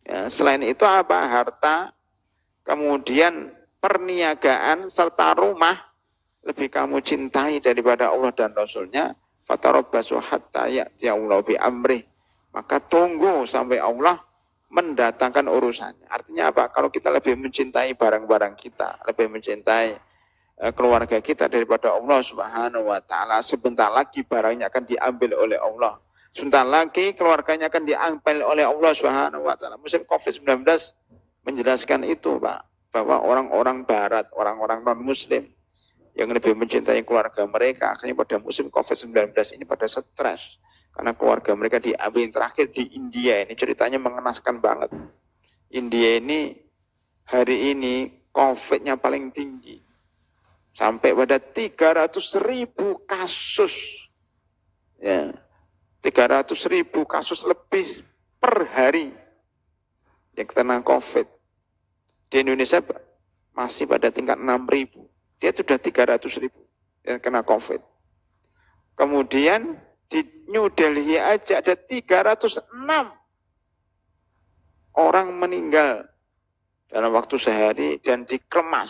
Ya, selain itu apa? Harta, kemudian perniagaan serta rumah lebih kamu cintai daripada Allah dan Rasulnya. Fatarabbasu hatta ya'tiyallahu bi amrih. Maka tunggu sampai Allah mendatangkan urusannya. Artinya apa? Kalau kita lebih mencintai barang-barang kita, lebih mencintai keluarga kita daripada Allah Subhanahu wa taala, sebentar lagi barangnya akan diambil oleh Allah. Sebentar lagi keluarganya akan diambil oleh Allah Subhanahu wa taala. Musim Covid-19 menjelaskan itu, Pak, bahwa orang-orang barat, orang-orang non-muslim yang lebih mencintai keluarga mereka akhirnya pada musim Covid-19 ini pada stres karena keluarga mereka diambil. Terakhir di India, ini ceritanya mengenaskan banget. India ini hari ini COVID-nya paling tinggi. Sampai pada 300.000 kasus. Ya, 300.000 kasus lebih per hari yang kena COVID. Di Indonesia masih pada tingkat 6.000. Dia sudah 300.000 yang kena COVID. Kemudian di New Delhi aja ada 306 orang meninggal dalam waktu sehari dan dikemas,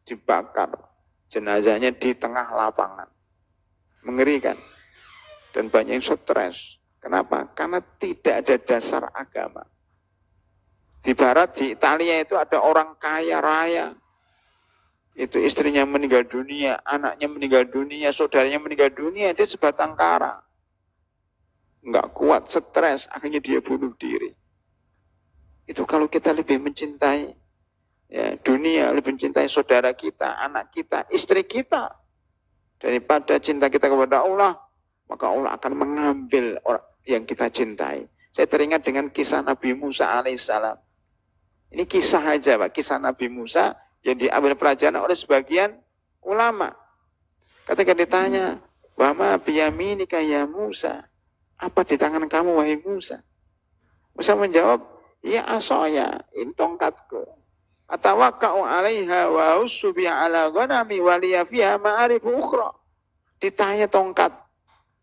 dibakar. Jenazahnya di tengah lapangan. Mengerikan. Dan banyak yang stres. Kenapa? Karena tidak ada dasar agama. Di barat, di Italia itu ada orang kaya raya. Itu istrinya meninggal dunia, anaknya meninggal dunia, saudaranya meninggal dunia, dia sebatang kara. Enggak kuat, stres, akhirnya dia bunuh diri. Itu kalau kita lebih mencintai ya, dunia, lebih mencintai saudara kita, anak kita, istri kita daripada cinta kita kepada Allah, maka Allah akan mengambil orang yang kita cintai. Saya teringat dengan kisah Nabi Musa alaihissalam. Ini kisah aja, Pak, kisah Nabi Musa yang diambil pelajaran oleh sebagian ulama. Ketika ditanya, "Wa ma biyaminika ya Musa?" Apa di tangan kamu wahai Musa? Musa menjawab, "Ya asoya, ini tongkatku. Atawakka'u 'alaiha wa ussu biha 'ala ghanami wa liya fiha ma'arifu ukhra." Ditanya tongkat.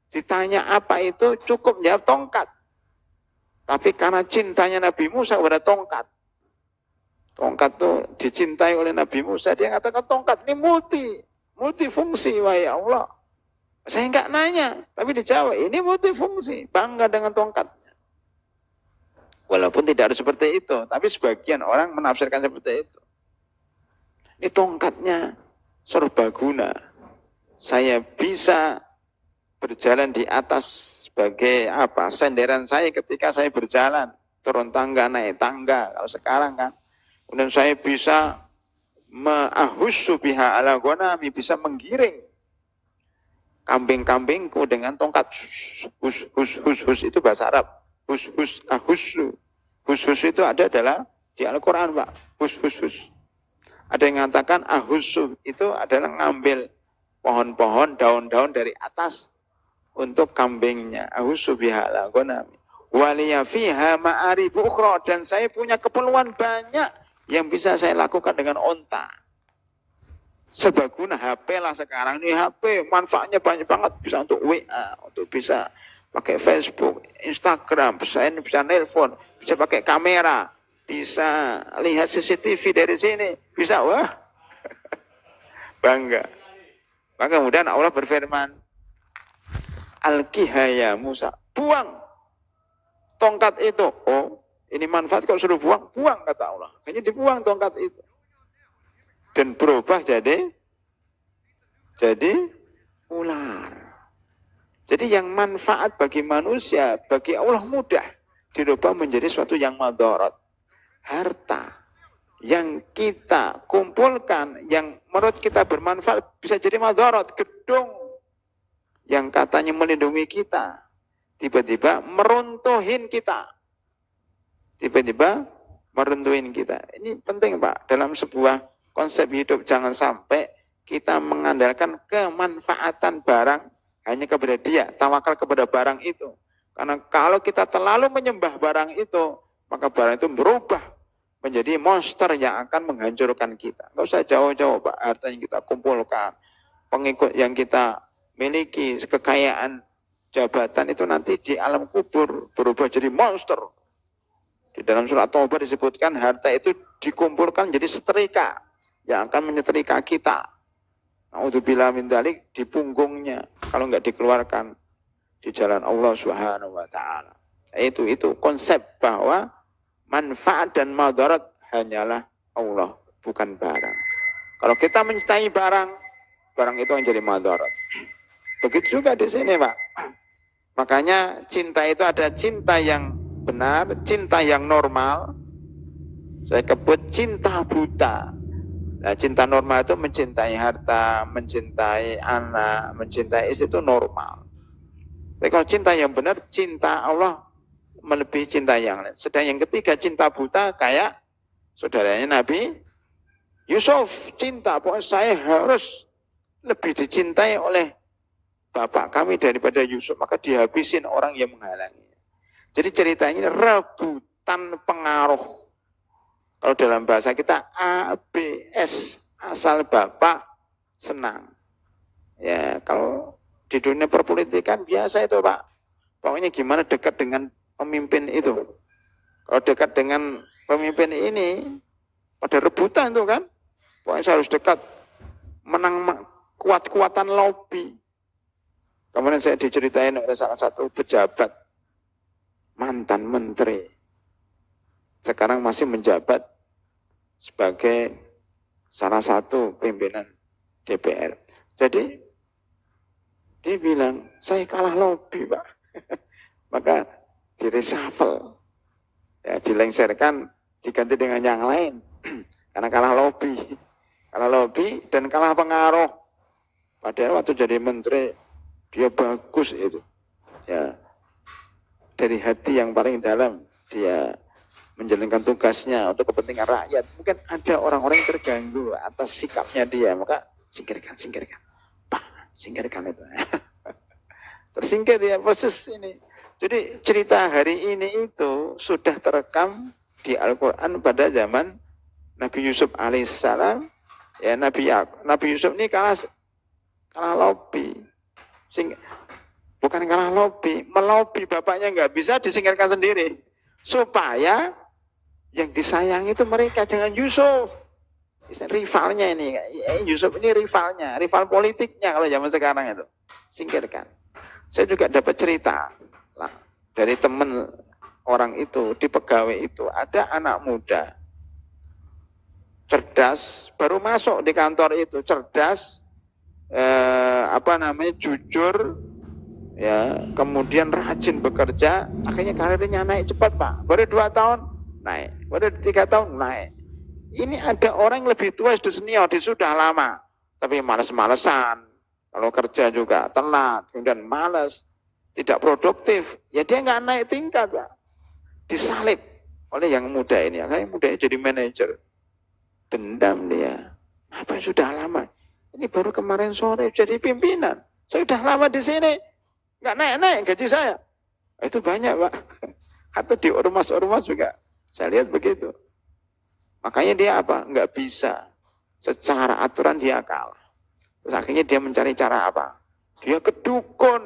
Ditanya apa itu, cukup jawab tongkat. Tapi karena cintanya Nabi Musa kepada tongkat. Tongkat itu dicintai oleh Nabi Musa, dia katakan tongkat ini multifungsi, wahai Allah. Saya enggak nanya, tapi dijawab ini multifungsi, bangga dengan tongkatnya. Walaupun tidak harus seperti itu, tapi sebagian orang menafsirkan seperti itu. Ini tongkatnya serbaguna. Saya bisa berjalan di atas sebagai apa? Senderan saya ketika saya berjalan. turun tangga, naik tangga. Kalau sekarang kan, kemudian saya bisa ma'ahussu biha ala ghanami, bisa menggiring kambing-kambingku dengan tongkat. Hus itu bahasa Arab. Ahussu. Hus itu ada adalah di Al-Quran, Pak. Hus. Ada yang mengatakan ahussu itu adalah ngambil pohon-pohon, daun-daun dari atas untuk kambingnya. Ahussu biha ala ghanami. Waliya fiha ma'aribu ukhra, dan saya punya keperluan banyak yang bisa saya lakukan dengan onta. Sebaguna HP lah sekarang ini, HP manfaatnya banyak banget, bisa untuk WA, untuk bisa pakai Facebook, Instagram, bisa nelpon, bisa pakai kamera, bisa lihat CCTV dari sini, bisa, wah bangga. Maka kemudian Allah berfirman, Al-Qihaya Musa, buang tongkat itu. Oh, ini manfaat kok suruh buang, buang kata Allah. Kayaknya dibuang tongkat itu. Dan berubah jadi ular. Jadi yang manfaat bagi manusia, bagi Allah mudah, dirubah menjadi suatu yang madarat. Harta yang kita kumpulkan, yang menurut kita bermanfaat, bisa jadi madarat. Gedung yang katanya melindungi kita, tiba-tiba meruntuhin kita. Tiba-tiba meruntuhin kita. Ini penting, Pak, dalam sebuah konsep hidup. Jangan sampai kita mengandalkan kemanfaatan barang hanya kepada dia, tawakal kepada barang itu. Karena kalau kita terlalu menyembah barang itu, maka barang itu berubah menjadi monster yang akan menghancurkan kita. Nggak usah jauh-jauh, Pak, harta yang kita kumpulkan, pengikut yang kita miliki, kekayaan, jabatan itu nanti di alam kubur berubah jadi monster. Di dalam surat Taubah disebutkan harta itu dikumpulkan jadi setrika yang akan menyetrika kita. Na'udzubillah min dzalik, di punggungnya kalau nggak dikeluarkan di jalan Allah Subhanahu wa taala. Itu konsep bahwa manfaat dan madarat hanyalah Allah, bukan barang. Kalau kita mencintai barang itu yang jadi madarat. Begitu juga di sini, Pak. Makanya cinta itu ada cinta yang benar, cinta yang normal. Saya sebut cinta buta. Nah, cinta normal itu mencintai harta, mencintai anak, mencintai istri, itu normal. Tapi kalau cinta yang benar, cinta Allah melebihi cinta yang lain. Sedang yang ketiga, cinta buta, kayak saudaranya Nabi Yusuf, cinta, pokoknya saya harus lebih dicintai oleh bapak kami daripada Yusuf, maka dihabisin orang yang menghalangi. Jadi ceritanya ini rebutan pengaruh. Kalau dalam bahasa kita ABS, asal bapak senang. Ya, kalau di dunia perpolitikan biasa itu, Pak. Pokoknya gimana dekat dengan pemimpin itu. Kalau dekat dengan pemimpin ini, pada rebutan itu kan. Pokoknya saya harus dekat, menang kuat-kuatan lobby. Kemudian saya diceritain oleh salah satu pejabat, mantan menteri. Sekarang masih menjabat sebagai salah satu pimpinan DPR. Jadi dia bilang, saya kalah lobby, Pak. Maka direshuffle, ya, dilengserkan, diganti dengan yang lain. Karena kalah lobby dan kalah pengaruh. Padahal waktu jadi menteri dia bagus itu, ya, dari hati yang paling dalam dia menjalankan tugasnya untuk kepentingan rakyat. Mungkin ada orang-orang yang terganggu atas sikapnya dia, maka singkirkan, Pak, singkirkan itu. Tersingkir dia proses ini. Jadi cerita hari ini itu sudah terekam di Al-Quran pada zaman Nabi Yusuf alaihissalam. Ya, Nabi Yusuf ini kalah lobby. Bukan kalah lobby, melobi bapaknya nggak bisa, disingkirkan sendiri. Supaya yang disayang itu mereka, jangan Yusuf. Rivalnya ini, Yusuf ini rivalnya, rival politiknya kalau zaman sekarang itu. Singkirkan. Saya juga dapat cerita lah, dari teman orang itu, di pegawai itu, ada anak muda, cerdas, baru masuk di kantor itu, cerdas, jujur, ya, kemudian rajin bekerja, akhirnya karirnya naik cepat Pak. Baru 2 tahun naik, baru 3 tahun naik. Ini ada orang yang lebih tua, sudah senior, dia sudah lama, tapi malas-malesan. Kalau kerja juga telat, kemudian malas, tidak produktif, ya dia nggak naik tingkat Pak. Disalib oleh yang muda ini, akhirnya muda ini jadi manajer. Dendam dia, apa sudah lama? Ini baru kemarin sore jadi pimpinan, saya sudah lama di sini, nggak naik-naik gaji saya. Itu banyak Pak. Atau di ormas-ormas juga saya lihat begitu. Makanya dia apa? Nggak bisa. Secara aturan dia kalah. Terus akhirnya dia mencari cara apa? Dia ke dukun.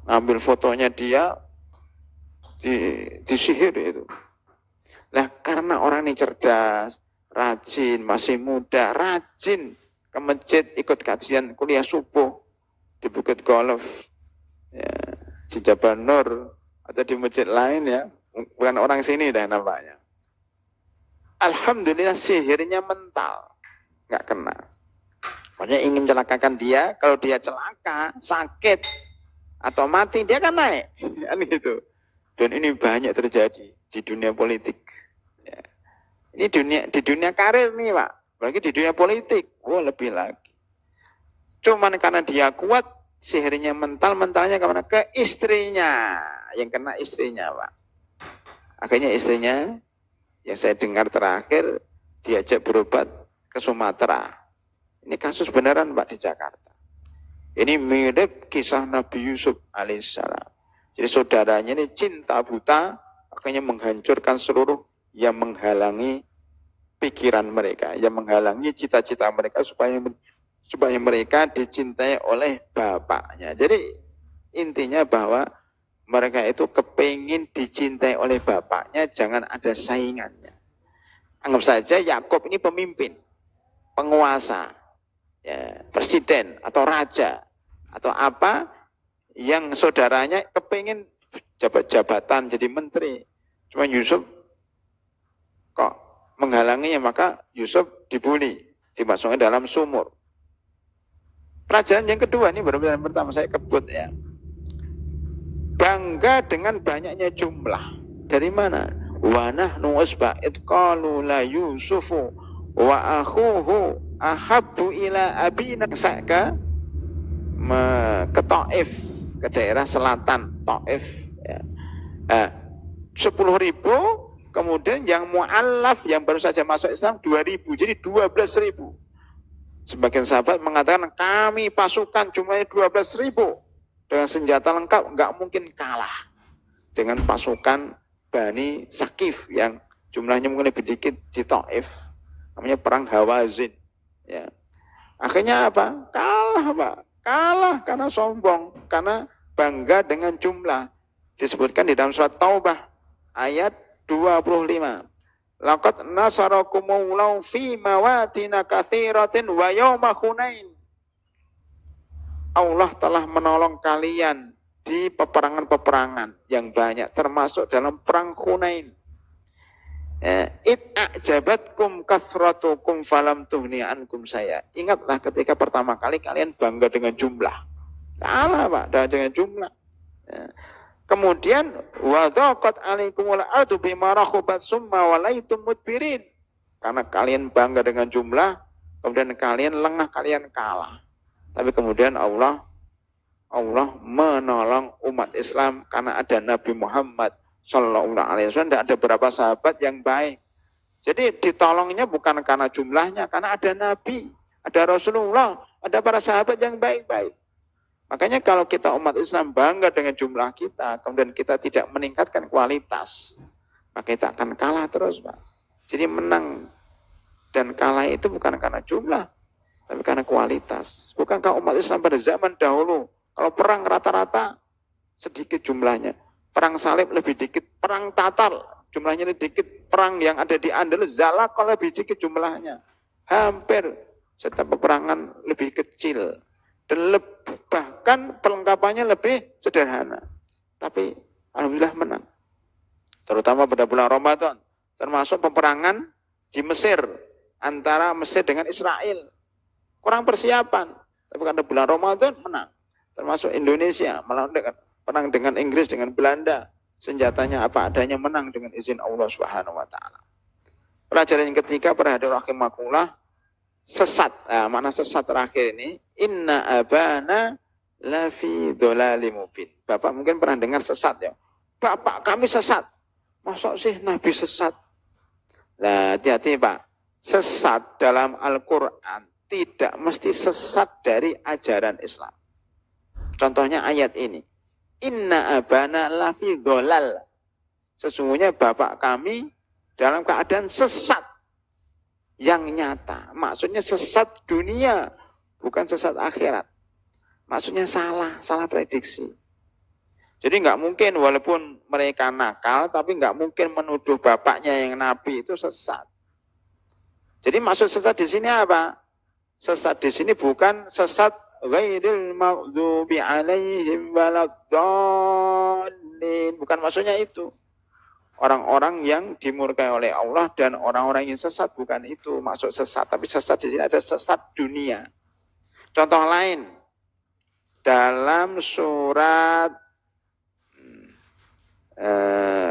Ngambil fotonya dia, disihir itu. Nah karena orang ini cerdas, rajin, masih muda, rajin ke masjid, ikut kajian kuliah subuh di Bukit Golf, ya, di Jabal Nur, atau di masjid lain ya, bukan orang sini dah nampaknya. Alhamdulillah sihirnya mental, nggak kena. Maksudnya ingin mencelakakan dia, kalau dia celaka, sakit, atau mati, dia kan naik. Kan gitu. Dan ini banyak terjadi di dunia politik. Ya. Ini di dunia karir nih Pak, apalagi di dunia politik, lebih lagi. Cuman karena dia kuat, sihirnya mentalnya kemana? Ke istrinya, yang kena istrinya Pak. Akhirnya istrinya, yang saya dengar terakhir, diajak berobat ke Sumatera. Ini kasus beneran Pak di Jakarta. Ini mirip kisah Nabi Yusuf alaihissalam. Jadi saudaranya ini cinta buta, akhirnya menghancurkan seluruh yang menghalangi pikiran mereka, yang menghalangi cita-cita mereka supaya mereka dicintai oleh bapaknya. Jadi intinya bahwa mereka itu kepingin dicintai oleh bapaknya, jangan ada saingannya. Anggap saja Yakub ini pemimpin, penguasa, ya, presiden atau raja atau apa, yang saudaranya kepingin jabatan jadi menteri, cuma Yusuf kok menghalanginya, maka Yusuf dibully, dimasukkan dalam sumur. Pelajaran yang kedua, ini baru pelajaran pertama saya kebut ya, bangga dengan banyaknya jumlah. Dari mana? Wa nahnu usba id qalu la yusufu wa akhuhu ahabbu ila abina. Saya ke Taif, ke daerah selatan Taif ya. 10.000, kemudian yang mu'allaf yang baru saja masuk Islam 2.000, jadi 12.000. Sebagian sahabat mengatakan kami pasukan jumlahnya 12.000 dengan senjata lengkap, nggak mungkin kalah dengan pasukan Bani Sakif yang jumlahnya mungkin lebih dikit di Taif, namanya perang Hawazin ya. Akhirnya apa? Kalah Pak, kalah karena sombong, karena bangga dengan jumlah. Disebutkan di dalam surat Taubah ayat 25. Laqad nasarakumullahu fi mawatina katsiratin wa yauma Hunain. Allah telah menolong kalian di peperangan-peperangan yang banyak, termasuk dalam perang Hunain. A'jabatkum kathratukum falam tuhni ankum saya. Ingatlah ketika pertama kali kalian bangga dengan jumlah. Kalah Pak dengan jumlah. Kemudian wa dhaqat 'alaikumul ardu bima rahabat summa walaitum mudbirin. Karena kalian bangga dengan jumlah, kemudian kalian lengah, kalian kalah. Tapi kemudian Allah menolong umat Islam karena ada Nabi Muhammad Sallallahu Alaihi Wasallam. Dan ada beberapa sahabat yang baik. Jadi ditolongnya bukan karena jumlahnya, karena ada Nabi, ada Rasulullah, ada para sahabat yang baik-baik. Makanya kalau kita umat Islam bangga dengan jumlah kita, kemudian kita tidak meningkatkan kualitas, maka kita akan kalah terus Pak. Jadi menang dan kalah itu bukan karena jumlah, tapi karena kualitas. Bukankah umat Islam pada zaman dahulu, kalau perang rata-rata sedikit jumlahnya, perang salib lebih dikit, perang Tatar jumlahnya lebih dikit, perang yang ada di Andalus, Zalaqah lebih dikit jumlahnya. Hampir setiap peperangan lebih kecil. Dan bahkan perlengkapannya lebih sederhana. Tapi alhamdulillah menang. Terutama pada bulan Ramadan. Termasuk peperangan di Mesir. Antara Mesir dengan Israel. Kurang persiapan. Tapi karena bulan Ramadan menang. termasuk Indonesia, perang dengan Inggris, dengan Belanda, senjatanya apa adanya, menang dengan izin Allah Subhanahu wa taala. Pelajaran yang ketiga, perhatian rahimakumullah, sesat. Nah, mana sesat terakhir ini? Inna abana lafi dholali mubin. Bapak mungkin pernah dengar sesat ya. Bapak kami sesat. Masa sih Nabi sesat? Nah, hati-hati Pak. Sesat dalam Al-Quran tidak mesti sesat dari ajaran Islam. Contohnya ayat ini. Inna abana lafi dholal. Sesungguhnya bapak kami dalam keadaan sesat yang nyata. Maksudnya sesat dunia, bukan sesat akhirat. Maksudnya salah prediksi. Jadi nggak mungkin walaupun mereka nakal, tapi nggak mungkin menuduh bapaknya yang Nabi itu sesat. Jadi maksud sesat di sini apa? Sesat di sini bukan sesat ghairil maghdubi alaihim waladdallin. Bukan maksudnya itu. Orang-orang yang dimurkai oleh Allah dan orang-orang yang sesat, bukan itu maksud sesat. Tapi sesat di sini ada sesat dunia. Contoh lain dalam surat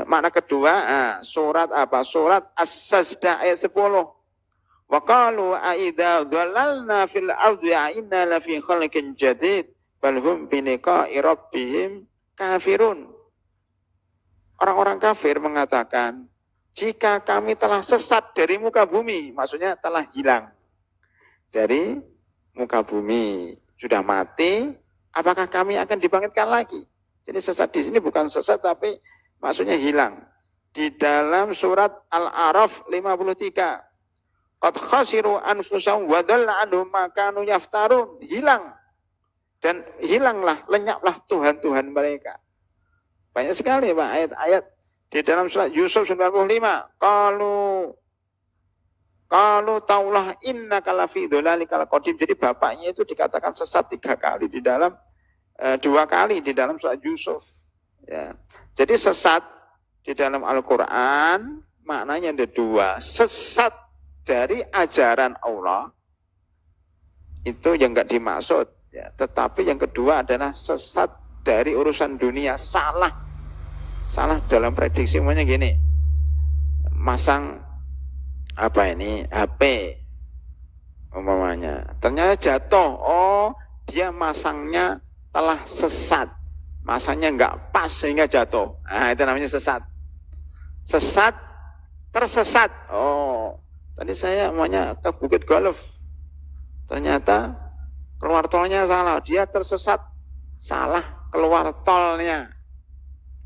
makna kedua, surat apa? Surat As-Sajdah ayat 10. Wa qalu a idza dhalalna fil ardi inna la fi khalqin jadid bal hum bi liqa'i rabbihim kafirun. Orang-orang kafir mengatakan, jika kami telah sesat dari muka bumi, maksudnya telah hilang dari muka bumi, sudah mati, apakah kami akan dibangkitkan lagi? Jadi sesat di sini bukan sesat tapi maksudnya hilang. Di dalam surat Al-A'raf 53, qad khasiru anfusahum wa dhalla anhum ma kanu yaftarun. Hilang. Dan hilanglah, lenyaplah Tuhan-Tuhan mereka. Banyak sekali Pak ayat-ayat di dalam surat Yusuf 95. Qalu taulah innaka lafi dhalalikal qadim. Jadi bapaknya itu dikatakan sesat 3 kali di dalam 2 kali di dalam surat Yusuf. Ya. Jadi sesat di dalam Al-Quran maknanya ada 2. Sesat dari ajaran Allah itu yang enggak dimaksud. Ya. Tetapi yang kedua adalah sesat dari urusan dunia, salah dalam prediksi. Semuanya gini, masang apa ini HP umpamanya, ternyata jatuh, oh dia masangnya telah sesat, masangnya enggak pas sehingga jatuh. Nah, itu namanya sesat. Tersesat. Oh, tadi saya maunya ke Bukit Golf, ternyata keluar tolnya salah, dia tersesat, salah keluar tolnya,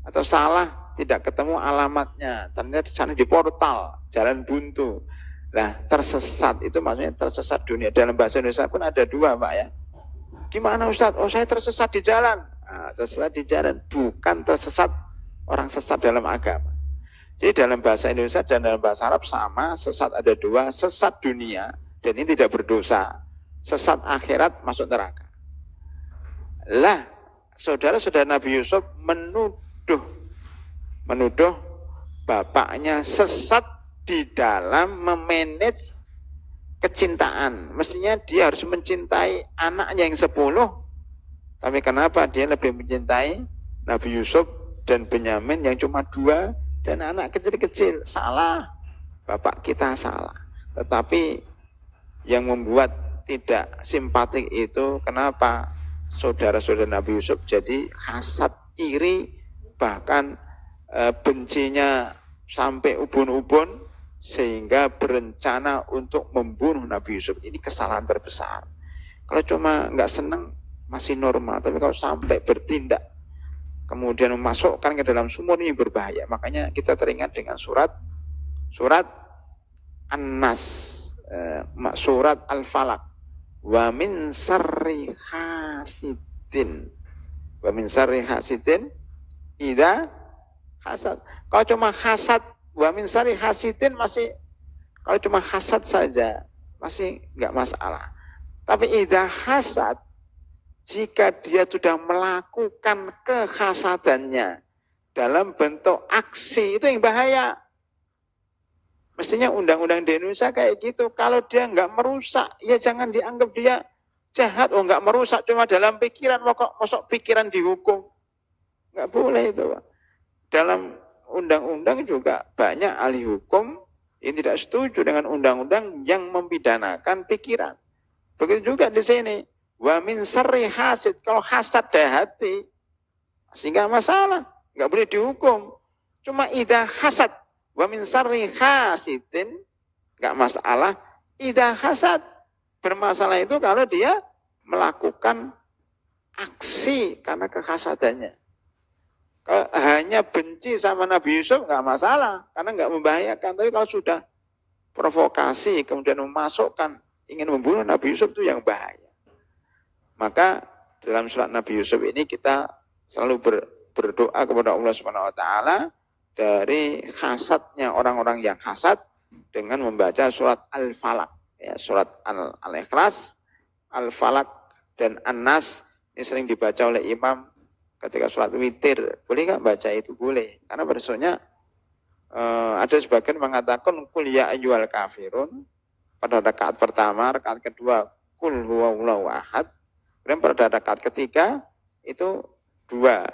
atau salah tidak ketemu alamatnya, ternyata di sana di portal jalan buntu. Nah, tersesat itu maksudnya tersesat dunia. Dalam bahasa Indonesia pun ada 2 Pak ya. Gimana Ustaz? Oh, saya tersesat di jalan. Nah, tersesat di jalan bukan tersesat orang sesat dalam agama. Jadi dalam bahasa Indonesia dan dalam bahasa Arab sama, sesat ada 2, sesat dunia dan ini tidak berdosa, sesat akhirat masuk neraka. Lah, saudara-saudara Nabi Yusuf menuduh bapaknya sesat di dalam memanage kecintaan. Mestinya dia harus mencintai anaknya yang 10. Tapi kenapa dia lebih mencintai Nabi Yusuf dan Benyamin yang cuma 2 dan anak kecil-kecil? Salah. Bapak kita salah. Tetapi yang membuat tidak simpatik itu kenapa? Saudara-saudara Nabi Yusuf jadi hasad, iri, bahkan bencinya sampai ubun-ubun sehingga berencana untuk membunuh Nabi Yusuf. Ini kesalahan terbesar. Kalau cuma nggak senang masih normal, tapi kalau sampai bertindak kemudian memasukkan ke dalam sumur, ini berbahaya. Makanya kita teringat dengan surat An-Nas, surat Al-Falaq, wa min sarri hasidin idza hasad. Kalau cuma hasad, wa min sarri hasidin masih, kalau cuma hasad saja masih enggak masalah. Tapi idza hasad, jika dia sudah melakukan kehasadannya dalam bentuk aksi, itu yang bahaya. Mestinya undang-undang di Indonesia kayak gitu. Kalau dia enggak merusak, ya jangan dianggap dia Jahat, oh nggak merusak, cuma dalam pikiran, kok masuk pikiran dihukum. Nggak boleh itu, Pak. Dalam undang-undang juga banyak ahli hukum yang tidak setuju dengan undang-undang yang mempidanakan pikiran. Begitu juga di sini. Wa min syarri hasid, kalau hasad dari hati, sehingga masalah, nggak boleh dihukum. Cuma idza hasad, wa min syarri hasidin, nggak masalah. Idza hasad, bermasalah itu kalau dia melakukan aksi karena kehasadannya. Kalau hanya benci sama Nabi Yusuf nggak masalah, karena nggak membahayakan. Tapi kalau sudah provokasi, kemudian memasukkan, ingin membunuh Nabi Yusuf, itu yang bahaya. Maka dalam surat Nabi Yusuf ini kita selalu berdoa kepada Allah Subhanahu wa taala dari hasadnya orang-orang yang hasad dengan membaca surat Al-Falaq, ya, surat Al-Ikhlas, Al-Falaq dan An-Nas. Ini sering dibaca oleh imam ketika sholat witir. Boleh nggak baca itu? Boleh. Karena besoknya ada sebagian mengatakan kul ya ayyuhal kafirun pada rakaat pertama, rakaat kedua kul huwallahu ahad. Kemudian pada rakaat ketiga itu dua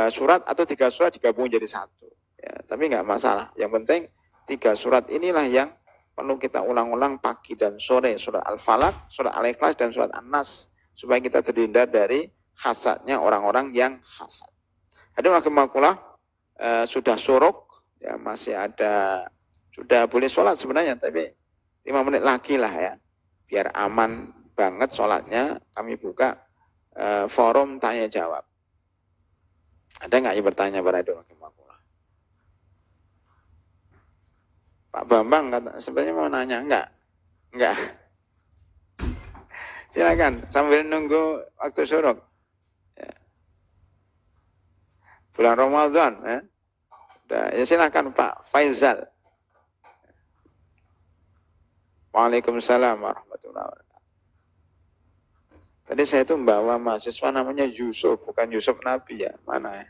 surat atau 3 surat digabung jadi satu. Ya, tapi nggak masalah. Yang penting 3 surat inilah yang perlu kita ulang-ulang pagi dan sore. Surat Al-Falaq, surat Al-Ikhlas, dan surat An-Nas. Supaya kita terhindar dari hasadnya orang-orang yang hasad. Hadirin rahimakumullah, sudah suruk, ya masih ada, sudah boleh sholat sebenarnya, tapi 5 menit lagi lah ya. Biar aman banget sholatnya, kami buka forum tanya jawab. Ada nggak yang bertanya pada hadirin rahimakumullah? Pak Bambang sebenarnya mau nanya, enggak? Silakan sambil nunggu waktu suruk. Ya. Bulan Ramadan, ya. Ya silakan Pak Faizal. Waalaikumsalam warahmatullahi wabarakatuh. Tadi saya itu membawa mahasiswa namanya Yusuf, bukan Yusuf Nabi ya, mana ya?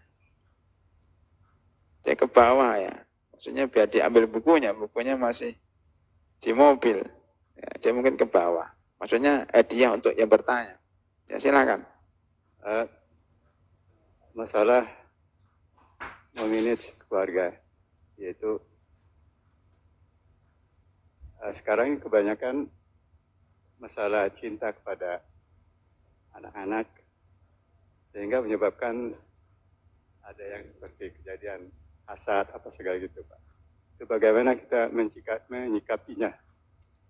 Dia ke bawah ya. Maksudnya biar diambil bukunya masih di mobil. Ya, dia mungkin ke bawah. Maksudnya hadiah untuk yang bertanya. Ya silakan. Masalah memanage keluarga, yaitu sekarang kebanyakan masalah cinta kepada anak-anak, sehingga menyebabkan ada yang seperti kejadian hasad apa segala gitu, Pak. Itu bagaimana kita menyikapinya?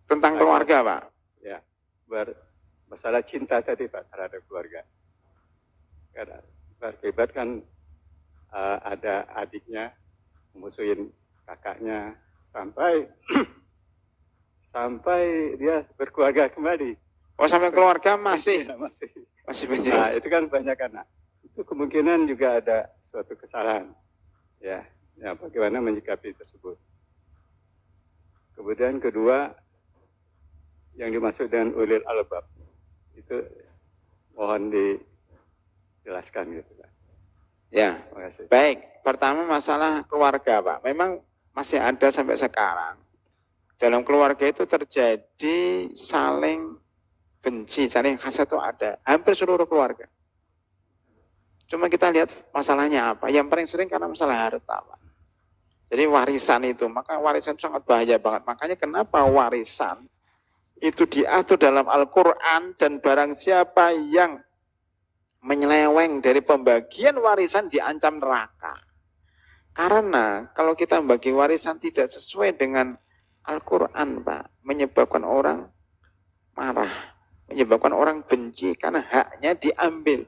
Tentang keluarga, Pak? Ya, masalah cinta tadi, Pak, terhadap keluarga. Karena berakibat kan ada adiknya memusuhin kakaknya sampai dia berkeluarga kembali. Oh, sampai keluarga masih benci. Nah, itu kan banyak anak. Itu kemungkinan juga ada suatu kesalahan. Ya, bagaimana menyikapi tersebut. Kemudian kedua, yang dimaksud dengan ulil albab itu mohon dijelaskan gitu, Pak. Ya, baik. Pertama masalah keluarga, Pak. Memang masih ada sampai sekarang. Dalam keluarga itu terjadi saling benci, saling hasad itu ada. Hampir seluruh keluarga. Cuma kita lihat masalahnya apa. Yang paling sering karena masalah harta, Pak. Jadi warisan itu, maka warisan sangat bahaya banget. Makanya kenapa warisan itu diatur dalam Al-Quran, dan barang siapa yang menyeleweng dari pembagian warisan diancam neraka. Karena kalau kita membagi warisan tidak sesuai dengan Al-Quran, Pak, menyebabkan orang marah, menyebabkan orang benci karena haknya diambil.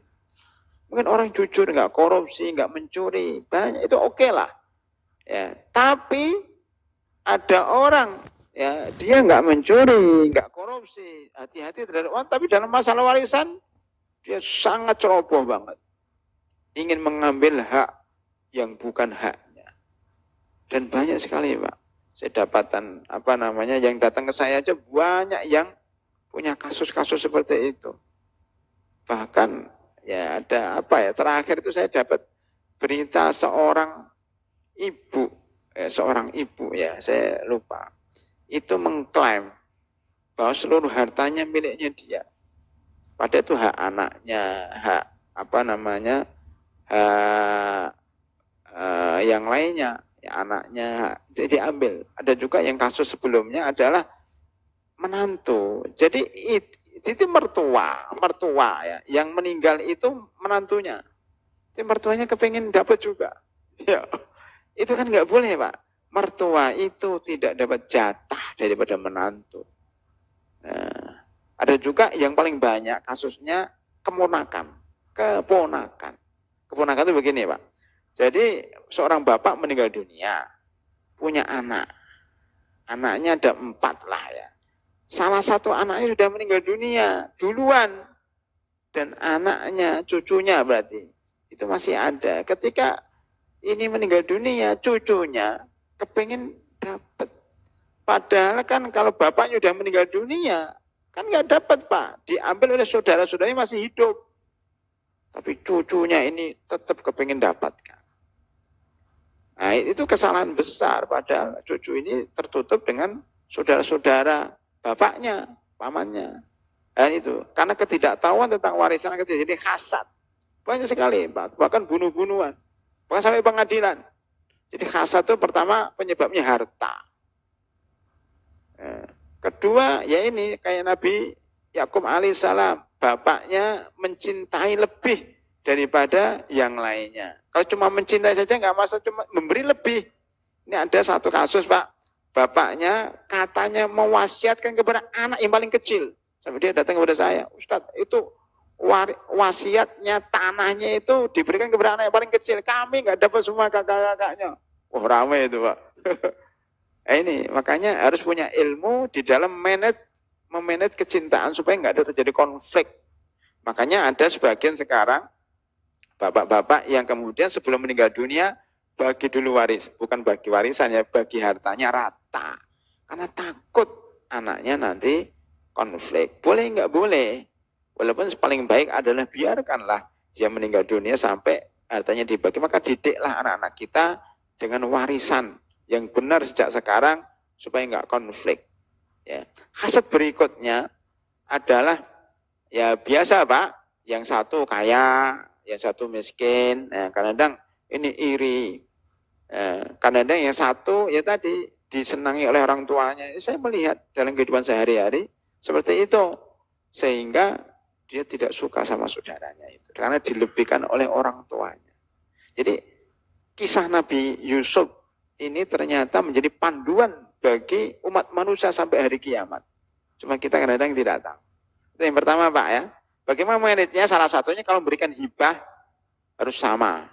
Mungkin orang jujur, nggak korupsi, nggak mencuri, banyak, itu oke lah. Ya, tapi ada orang ya dia nggak mencuri, nggak korupsi, hati-hati terhadap orang, tapi dalam masalah warisan dia sangat ceroboh banget, ingin mengambil hak yang bukan haknya. Dan banyak sekali, Pak, saya dapatan yang datang ke saya aja banyak yang punya kasus-kasus seperti itu. Bahkan ya ada terakhir itu saya dapat berita seorang ibu ya saya lupa, itu mengklaim bahwa seluruh hartanya miliknya dia. Padahal itu hak anaknya, hak hak yang lainnya, ya anaknya diambil. Ada juga yang kasus sebelumnya adalah menantu. Jadi itu mertua ya, yang meninggal itu menantunya. Itu mertuanya kepengen dapat juga. Ya, itu kan nggak boleh Pak. Mertua itu tidak dapat jatah daripada menantu. Nah, ada juga yang paling banyak kasusnya keponakan. Keponakan itu begini Pak. Jadi seorang bapak meninggal dunia, punya anak. Anaknya ada 4 lah ya. Salah satu anaknya sudah meninggal dunia duluan. Dan anaknya, cucunya berarti, itu masih ada. Ketika ini meninggal dunia, cucunya kepengen dapat. Padahal kan kalau bapaknya sudah meninggal dunia, kan nggak dapat Pak. Diambil oleh saudara-saudaranya masih hidup. Tapi cucunya ini tetap kepengen dapatkan. Nah, itu kesalahan besar, padahal cucu ini tertutup dengan saudara-saudara bapaknya, pamannya. Dan itu, karena ketidaktahuan tentang warisan jadi hasad. Banyak sekali, bahkan bunuh-bunuhan. Bahkan sampai pengadilan. Jadi hasad itu pertama penyebabnya harta. Kedua, ya ini kayak Nabi Yakub alaihissalam. Bapaknya mencintai lebih daripada yang lainnya. Kalau cuma mencintai saja nggak masalah, cuma memberi lebih. Ini ada satu kasus Pak, bapaknya katanya mewasiatkan kepada anak yang paling kecil. Sampai dia datang kepada saya, Ustadz itu wasiatnya tanahnya itu diberikan kepada anak yang paling kecil. Kami nggak dapat semua kakak-kakaknya. Wah ramai itu Pak. Ini makanya harus punya ilmu di dalam memanage kecintaan supaya nggak ada terjadi konflik. Makanya ada sebagian sekarang bapak-bapak yang kemudian sebelum meninggal dunia bagi dulu bukan bagi warisan ya, bagi hartanya rata. Karena takut anaknya nanti konflik. Boleh nggak boleh. Walaupun paling baik adalah biarkanlah dia meninggal dunia sampai hartanya dibagi. Maka didiklah anak-anak kita dengan warisan yang benar sejak sekarang supaya nggak konflik. Ya. Hasad berikutnya adalah ya biasa Pak, yang satu kaya, yang satu miskin. Nah, kadang-kadang ini iri. Kadang-kadang yang satu ya tadi disenangi oleh orang tuanya. Saya melihat dalam kehidupan sehari-hari seperti itu. Sehingga dia tidak suka sama saudaranya itu. Karena dilebihkan oleh orang tuanya. Jadi kisah Nabi Yusuf ini ternyata menjadi panduan bagi umat manusia sampai hari kiamat. Cuma kita kadang-kadang tidak tahu. Itu yang pertama Pak ya. Bagaimana manajenya? Salah satunya kalau memberikan hibah harus sama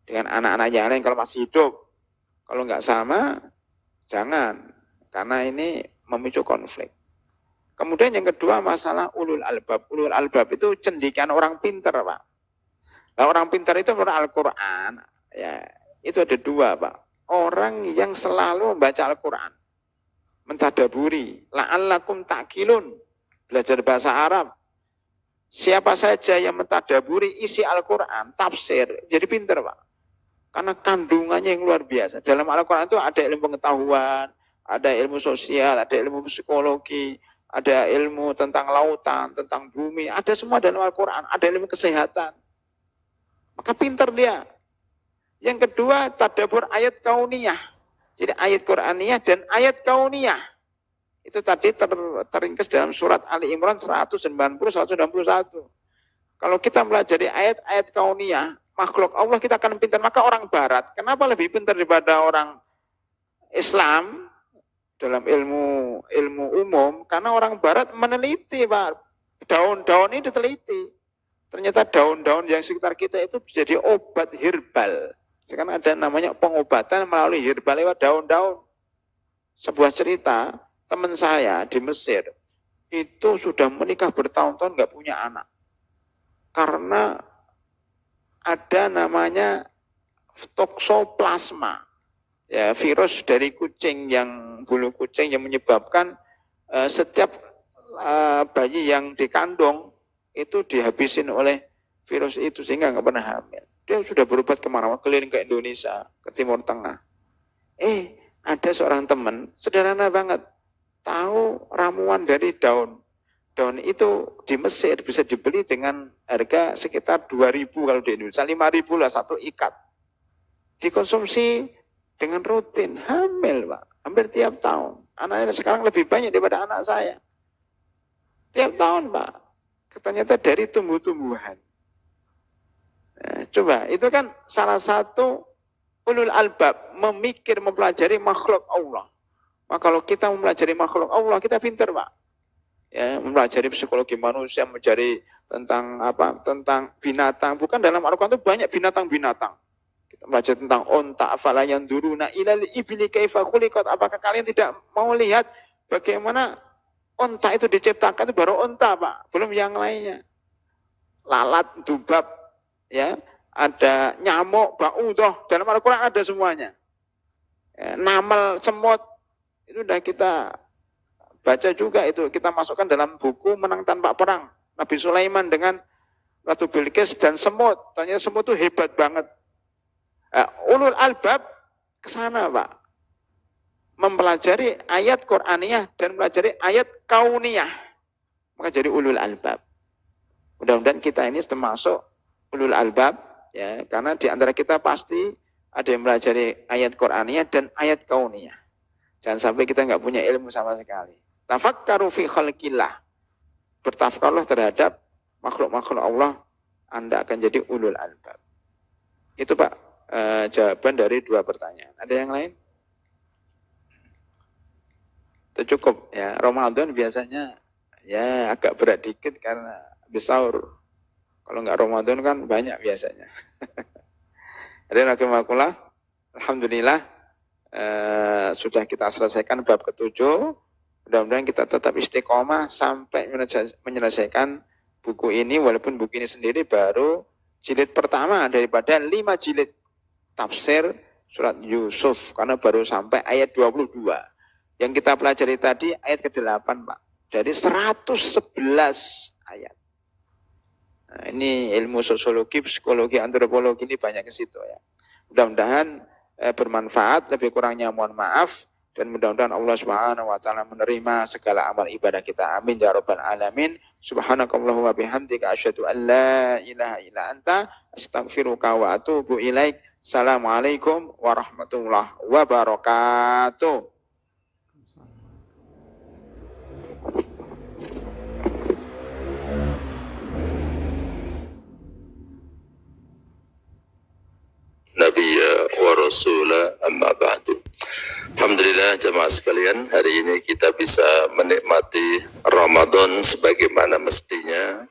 dengan anak-anak yang lain kalau masih hidup. Kalau nggak sama, jangan. Karena ini memicu konflik. Kemudian yang kedua masalah ulul albab. Ulul albab itu cendikian orang pintar Pak. Nah, orang pintar itu menurut Al-Quran, ya itu ada 2 Pak. Orang yang selalu membaca Al-Quran, mentadaburi, la'allakum ta'qilun, belajar bahasa Arab. Siapa saja yang mentadaburi isi Al-Quran, tafsir, jadi pintar Pak. Karena kandungannya yang luar biasa. Dalam Al-Quran itu ada ilmu pengetahuan, ada ilmu sosial, ada ilmu psikologi, ada ilmu tentang lautan, tentang bumi, ada semua dalam Al-Quran, ada ilmu kesehatan. Maka pintar dia. Yang kedua, tadabbur ayat kauniyah. Jadi ayat Quraniyah dan ayat kauniyah. Itu tadi terringkas dalam surat Ali Imran 190-191. Kalau kita pelajari ayat-ayat kauniyah, makhluk Allah kita akan pintar. Maka orang barat, kenapa lebih pintar daripada orang Islam dalam ilmu umum? Karena orang barat meneliti Pak. Daun-daun ini diteliti. Ternyata daun-daun yang sekitar kita itu jadi obat herbal. Sekarang ada namanya pengobatan melalui herbal lewat daun-daun. Sebuah cerita, teman saya di Mesir itu sudah menikah bertahun-tahun nggak punya anak karena ada namanya toksoplasma, ya virus dari kucing, yang bulu kucing yang menyebabkan setiap bayi yang dikandung itu dihabisin oleh virus itu sehingga nggak pernah hamil. Dia sudah berobat kemana-mana, keliling ke Indonesia, ke Timur Tengah. Ada seorang teman, sederhana banget. tahu ramuan dari daun. Daun itu di Mesir bisa dibeli dengan harga sekitar 2.000 kalau di Indonesia, 5.000 lah satu ikat. Dikonsumsi dengan rutin, hamil Pak, hampir tiap tahun. Anaknya sekarang lebih banyak daripada anak saya. Tiap tahun Pak, ternyata dari tumbuh-tumbuhan. Nah, coba, itu kan salah satu ulul albab, memikir, mempelajari makhluk Allah. Maka kalau kita mempelajari makhluk Allah, kita pintar Pak. Ya, mempelajari psikologi manusia, mencari tentang apa? Tentang binatang. Bukan dalam Al-Quran itu banyak binatang-binatang. Kita belajar tentang onta, afala yanduruna ilal ibli kaifa khuliqat. Apakah kalian tidak mau lihat bagaimana onta itu diciptakan? Itu baru onta Pak, belum yang lainnya. Lalat, dubab, ya, ada nyamuk, baudah. Dalam Al-Quran ada semuanya. Ya, namal, semut, itu sudah kita baca juga, itu kita masukkan dalam buku Menang Tanpa Perang. Nabi Sulaiman dengan Ratu Bilqis dan semut. Ternyata semut itu hebat banget. Ulul albab ke sana Pak. Mempelajari ayat Qur'aniyah dan mempelajari ayat kauniyah. Maka jadi ulul albab. Mudah-mudahan kita ini termasuk ulul albab, ya, karena di antara kita pasti ada yang mempelajari ayat Qur'aniyah dan ayat kauniyah. Jangan sampai kita nggak punya ilmu sama sekali. Tafakkaru fi khalqillah. Bertafakkarlah terhadap makhluk-makhluk Allah, Anda akan jadi ulul albab. Itu Pak, jawaban dari 2 pertanyaan. Ada yang lain? Itu cukup ya. Ramadan biasanya ya agak berat dikit karena habis sahur. Kalau nggak Ramadan kan banyak biasanya. Ada lagi makulah. Alhamdulillah sudah kita selesaikan bab ke-7. Mudah-mudahan kita tetap istiqomah sampai menyelesaikan buku ini, walaupun buku ini sendiri baru jilid pertama daripada 5 jilid tafsir surat Yusuf, karena baru sampai ayat 22. Yang kita pelajari tadi ayat ke-8 Pak, dari 111 ayat. Nah, ini ilmu sosiologi, psikologi, antropologi ini banyak ke situ ya. Mudah-mudahan bermanfaat, lebih kurangnya mohon maaf. Dan mudah-mudahan Allah Subhanahu wa taala menerima segala amal ibadah kita. Amin ya rabbal alamin. Subhanakallahumma bihamdika asyhadu an la ilaha illa anta astaghfiruka wa atubu ilaik. Assalamualaikum warahmatullahi wabarakatuh. Nabiyya wa rasula amma ba'du. Alhamdulillah jemaah sekalian, hari ini kita bisa menikmati Ramadan sebagaimana mestinya.